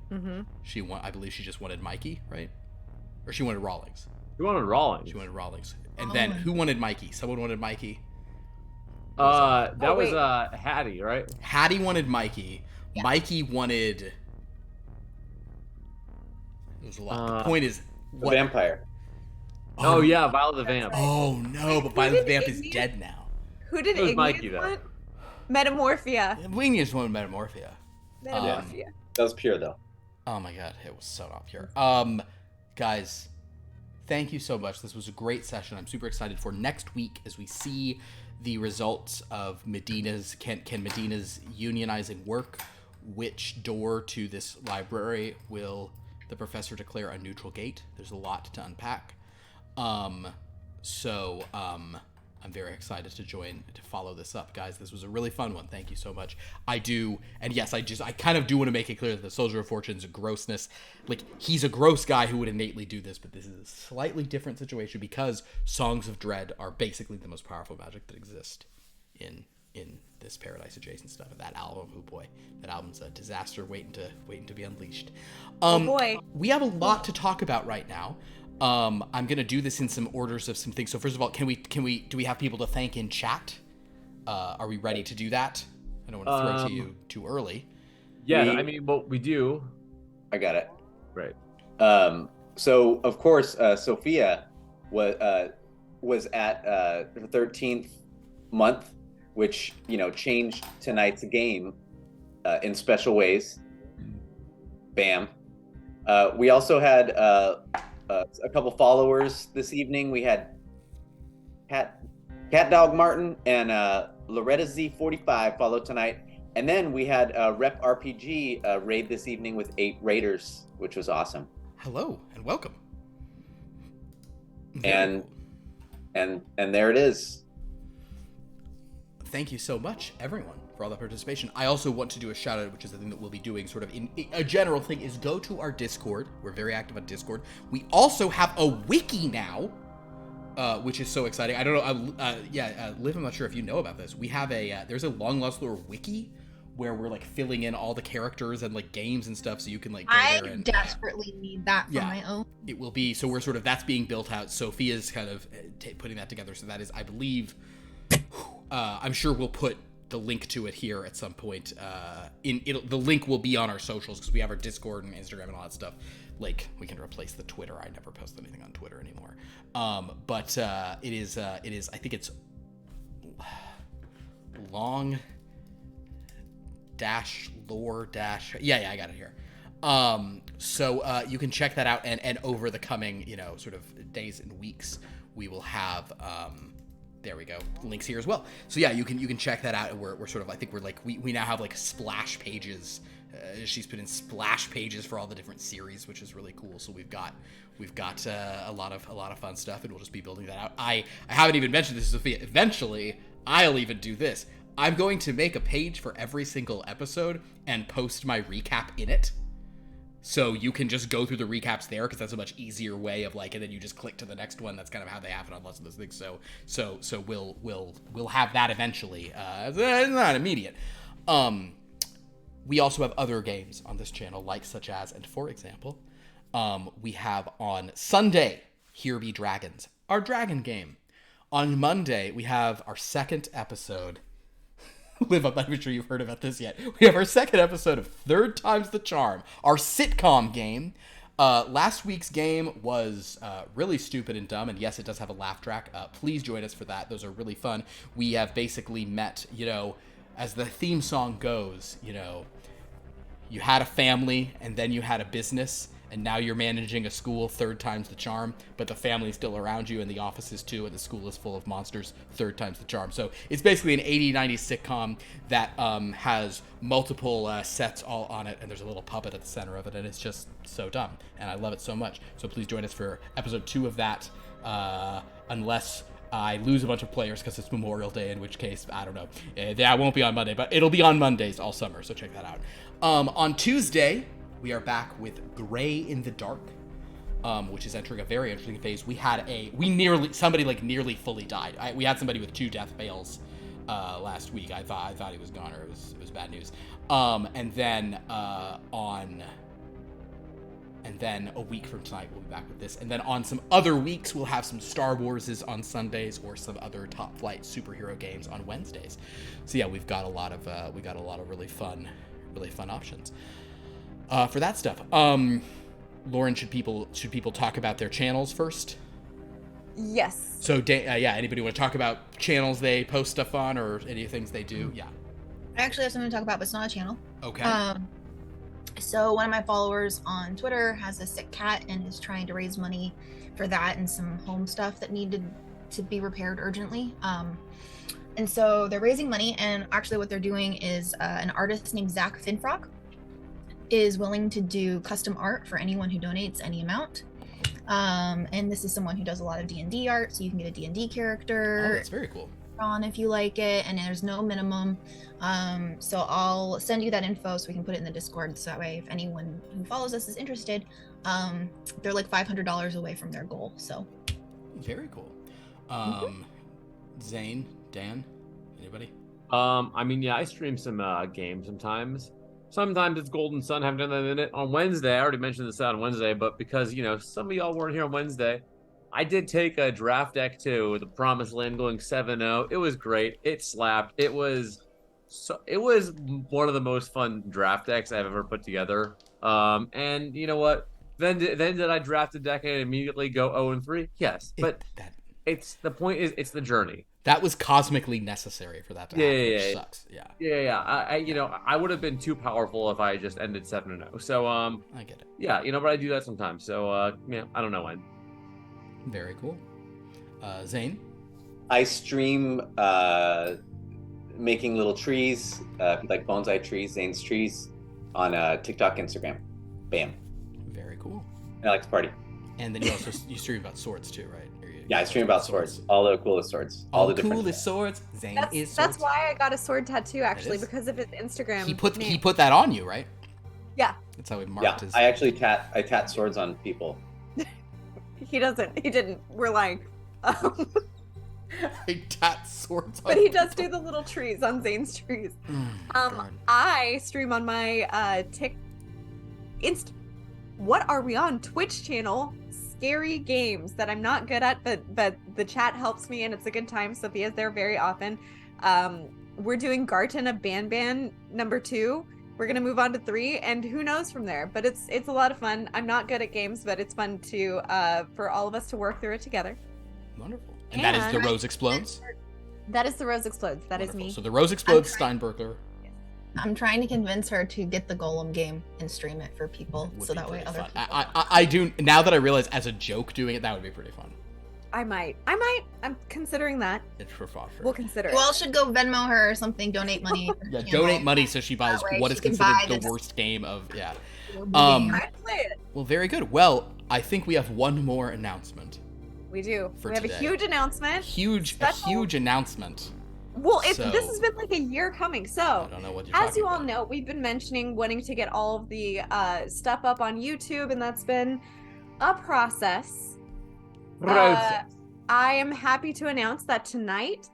Mm-hmm. I believe she just wanted Mikey, right? Or she wanted Rawlings. She wanted Rawlings. She wanted Rawlings. And then, who wanted Mikey? Someone wanted Mikey. That was Hattie, right? Hattie wanted Mikey. Yeah. Mikey wanted... It was a lot. The point is... The vampire. Oh, yeah, Violet the Vamp. Oh, no, but Violet the Vamp is dead now. Who did it was Igneous Mikey, though. want? Metamorphia. We just wanted Metamorphia. Metamorphia. That was pure, though. Oh, my God. It was so not pure. Guys, thank you so much. This was a great session. I'm super excited for next week as we see the results of Medina's... Can Medina's unionizing work? Which door to this library will the professor declare a neutral gate? There's a lot to unpack. So I'm very excited to follow this up, guys. This was a really fun one. Thank you so much. I kind of do want to make it clear that the Soldier of Fortune's grossness, like, he's a gross guy who would innately do this, but this is a slightly different situation because Songs of Dread are basically the most powerful magic that exist in this Paradise Adjacent stuff. And that album, oh boy, that album's a disaster waiting to be unleashed. Oh boy. We have a lot to talk about right now. I'm gonna do this in some orders of some things. So first of all, do we have people to thank in chat? Are we ready to do that? I don't want to throw to you too early. Yeah, we do. I got it. Right. So of course, Sophia was at her 13th month, which changed tonight's game in special ways. Bam. We also had a couple followers this evening. We had Cat Dog Martin and Loretta Z45 follow tonight, and then we had Rep RPG raid this evening with 8 raiders, which was awesome. Hello and welcome. And there it is. Thank you so much, everyone, for all the participation. I also want to do a shout out, which is the thing that we'll be doing sort of in a general thing, is go to our Discord. We're very active on Discord. We also have a wiki now, which is so exciting. I don't know. Liv, I'm not sure if you know about this. We have there's a Long Lost Lore wiki where we're like filling in all the characters and like games and stuff, so you can like go there and desperately need that for my own. It will be, so we're sort of, that's being built out. Sophia's kind of putting that together, so that is, I believe, I'm sure we'll put the link to it here at some point. The link will be on our socials because we have our Discord and Instagram and all that stuff. Like, we can replace the Twitter. I never post anything on Twitter anymore. But it is. I think it's long dash lore dash. Yeah, I got it here. So you can check that out, and over the coming sort of days and weeks, we will have there we go, links here as well. So yeah, you can check that out, and we're sort of, I think we're like, we now have like splash pages. She's put in splash pages for all the different series, which is really cool. So we've got a lot of fun stuff, and we'll just be building that out. I haven't even mentioned this to Sophia. Eventually, I'll even do this. I'm going to make a page for every single episode and post my recap in it. So you can just go through the recaps there, because that's a much easier way of like, and then you just click to the next one. That's kind of how they happen on lots of those things. So we'll have that eventually. It's not immediate. We also have other games on this channel, like such as, and for example, we have on Sunday, Here Be Dragons, our dragon game. On Monday, we have our second episode. Liv, I'm not even sure you've heard about this yet. We have our second episode of Third Time's the Charm, our sitcom game. Last week's game was really stupid and dumb, and yes, it does have a laugh track. Please join us for that. Those are really fun. We have basically met, as the theme song goes, you had a family, and then you had a business, and now you're managing a school, third time's the charm, but the family's still around you, and the office is too, and the school is full of monsters, third time's the charm. So it's basically an 80s, 90s sitcom that has multiple sets all on it, and there's a little puppet at the center of it, and it's just so dumb, and I love it so much. So please join us for episode 2 of that, unless I lose a bunch of players because it's Memorial Day, in which case, I don't know. That won't be on Monday, but it'll be on Mondays all summer, so check that out. On Tuesday, we are back with Gray in the Dark, which is entering a very interesting phase. Somebody nearly fully died. We had somebody with 2 death fails last week. I thought he was gone, or it was bad news. And then a week from tonight, we'll be back with this. And then on some other weeks, we'll have some Star Warses on Sundays or some other top flight superhero games on Wednesdays. So yeah, we've got a lot of really fun options for that stuff. Lauren, should people talk about their channels first? Yes. So anybody want to talk about channels they post stuff on, or any things they do? Yeah. I actually have something to talk about, but it's not a channel. Okay. So one of my followers on Twitter has a sick cat and is trying to raise money for that and some home stuff that needed to be repaired urgently. And so they're raising money, and actually what they're doing is an artist named Zach Finfrock is willing to do custom art for anyone who donates any amount. And this is someone who does a lot of D&D art, so you can get a D&D character. Oh, that's very cool. On if you like it, and there's no minimum. So I'll send you that info so we can put it in the Discord, so that way if anyone who follows us is interested, they're like $500 away from their goal. So very cool. Zane, Dan, anybody? I stream some games sometimes. Sometimes it's Golden Sun. Haven't done that in it. On Wednesday, I already mentioned this on Wednesday, but because some of y'all weren't here on Wednesday, I did take a draft deck too, the Promised Land going 7-0. It was great. It slapped. It was one of the most fun draft decks I've ever put together. And you know what? Then did I draft a deck and immediately go 0-3? Yes, but it's the point is it's the journey. That was cosmically necessary for that to happen, which sucks. Yeah. I would have been too powerful if I just ended 7-0. So I get it. Yeah, but I do that sometimes. So I don't know when. Very cool. Zane? I stream making little trees, like bonsai trees, Zane's trees, on TikTok, Instagram. Bam. Very cool. And I like to party. And then you stream about swords too, right? Yeah, I stream about swords. All the coolest swords. All the different coolest swords. Zane is swords. That's why I got a sword tattoo, actually, because of his Instagram. He put that on you, right? Yeah. That's how he marked his. I actually tat swords on people. He didn't. We're lying. I tat swords on But he does do the little trees on Zane's trees. I stream on my what are we on? Twitch channel, Scary Games, that I'm not good at, but the chat helps me and it's a good time. Sophia's there very often. We're doing Garten of Ban number 2. We're gonna move on to 3, and who knows from there. But it's a lot of fun. I'm not good at games, but it's fun to for all of us to work through it together. Wonderful. And that is the Rose Explodes? That is the Rose Explodes. That Wonderful. is me. So the Rose Explodes, Steinbergler. I'm trying to convince her to get the Golem game and stream it for people, so that way other people. I do, now that I realize as a joke doing it, that would be pretty fun. I might. I'm considering that. It's for fun. We'll consider it. You all should go Venmo her or something. Donate money. Donate money so she buys what is considered the worst game of. Yeah. I'd play it. Well, very good. Well, I think we have one more announcement. We do. We have today. a huge announcement. A huge announcement. Well, this has been like a year coming. So, I don't know what you're as you all about. know, we've been mentioning wanting to get all of the stuff up on YouTube, and that's been a process. I am happy to announce that tonight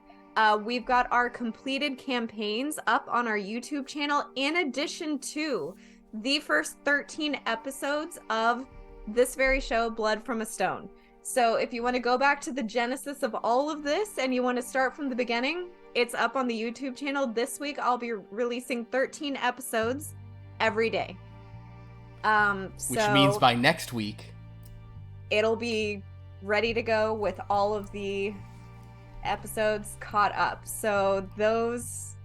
we've got our completed campaigns up on our YouTube channel, in addition to the first 13 episodes of this very show, Blood from a Stone. So if you want to go back to the genesis of all of this and you want to start from the beginning, it's up on the YouTube channel. This week I'll be releasing 13 episodes every day. Which means by next week it'll be ready to go with all of the episodes caught up. So those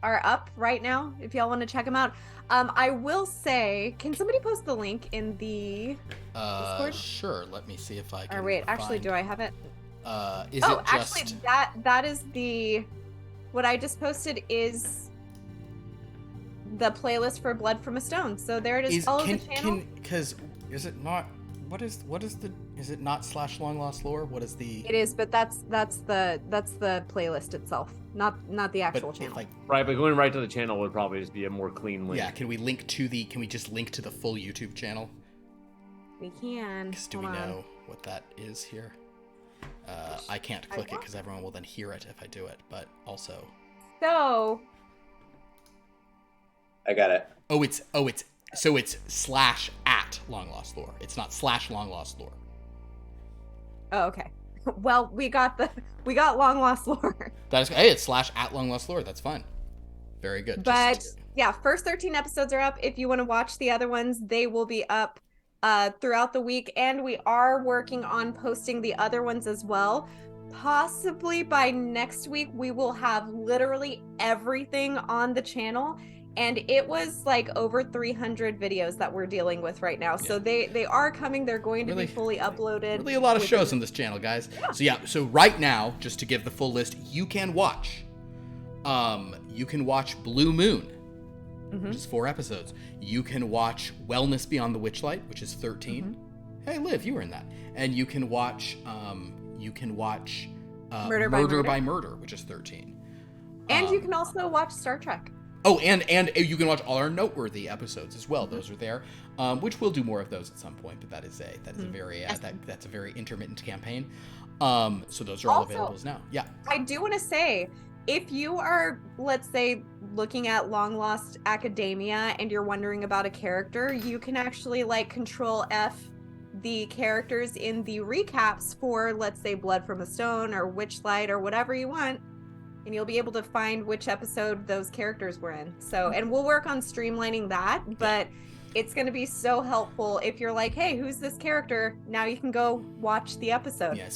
are up right now if y'all want to check them out. I will say, can somebody post the link in the Discord? Sure. Let me see if I can. Or wait, actually, find... do I have it? Is oh, it just... actually, that is the what I just posted is the playlist for Blood from a Stone. So there it is. Follow the channel. Because is it not? What is the? Is it not / long lost lore? What is the? It is, but that's the playlist itself, not the actual channel. Like, Right, but going right to the channel would probably just be a more clean link. yeah, can we just link to the full YouTube channel? We can. Because do we know what that is here? I can't click it because everyone will then hear it if I do it, but also... So... I got it. So it's /@ long lost lore. It's not / long lost lore. Oh, okay. Well, we got long lost lore. That is, hey, it's / long lost lore. That's fine. Very good. But yeah, first 13 episodes are up. If you want to watch the other ones, they will be up throughout the week, and we are working on posting the other ones as well. Possibly by next week, we will have literally everything on the channel. And it was like over 300 videos that we're dealing with right now. So they are coming. They're going to be fully uploaded. Really a lot of shows on this channel, guys. Yeah. So right now, just to give the full list, you can watch Blue Moon, which is 4 episodes. You can watch Wellness Beyond the Witchlight, which is 13. Hey, Liv, you were in that. And you can watch Murder by Murder, which is 13. And you can also watch Star Trek. Oh, and you can watch all our noteworthy episodes as well. Those are there, which we'll do more of those at some point. But that's a very intermittent campaign. So those are all available now. Yeah. I do want to say, if you are, let's say, looking at Long Lost Academia and you're wondering about a character, you can actually like Control F the characters in the recaps for, let's say, Blood from a Stone or Witchlight or whatever you want. And you'll be able to find which episode those characters were in. So, and we'll work on streamlining that, but it's going to be so helpful if you're like, hey, who's this character? Now you can go watch the episode. Yeah,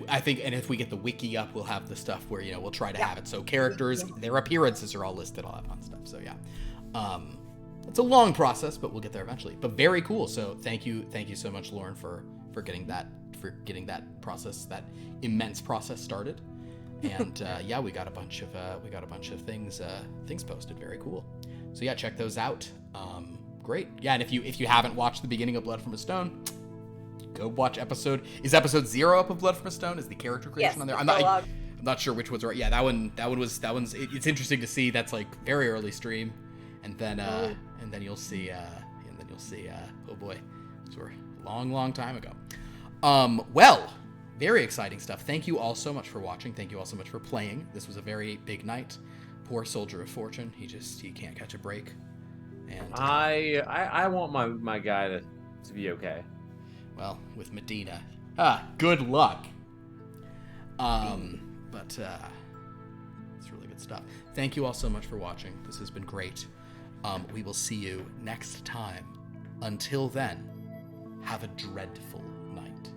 I think, and if we get the wiki up, we'll have the stuff where, we'll try to have it. So characters, their appearances are all listed, all that fun stuff. So yeah, it's a long process, but we'll get there eventually. But very cool. So thank you so much, Lauren, for getting that process, that immense process started. And we got a bunch of things posted. Very cool. So yeah, check those out. Great. Yeah, and if you haven't watched the beginning of Blood from a Stone, go watch episode 0 up of Blood from a Stone. Is the character creation on there? I'm not sure which one's right. Yeah, that one's it's interesting to see. That's like very early stream, and then you'll see oh boy, those were a long time ago. Well. Very exciting stuff. Thank you all so much for watching. Thank you all so much for playing. This was a very big night. Poor Soldier of Fortune. He can't catch a break. And I want my guy to be okay. Well, with Medina. Good luck. But it's really good stuff. Thank you all so much for watching. This has been great. We will see you next time. Until then, have a dreadful night.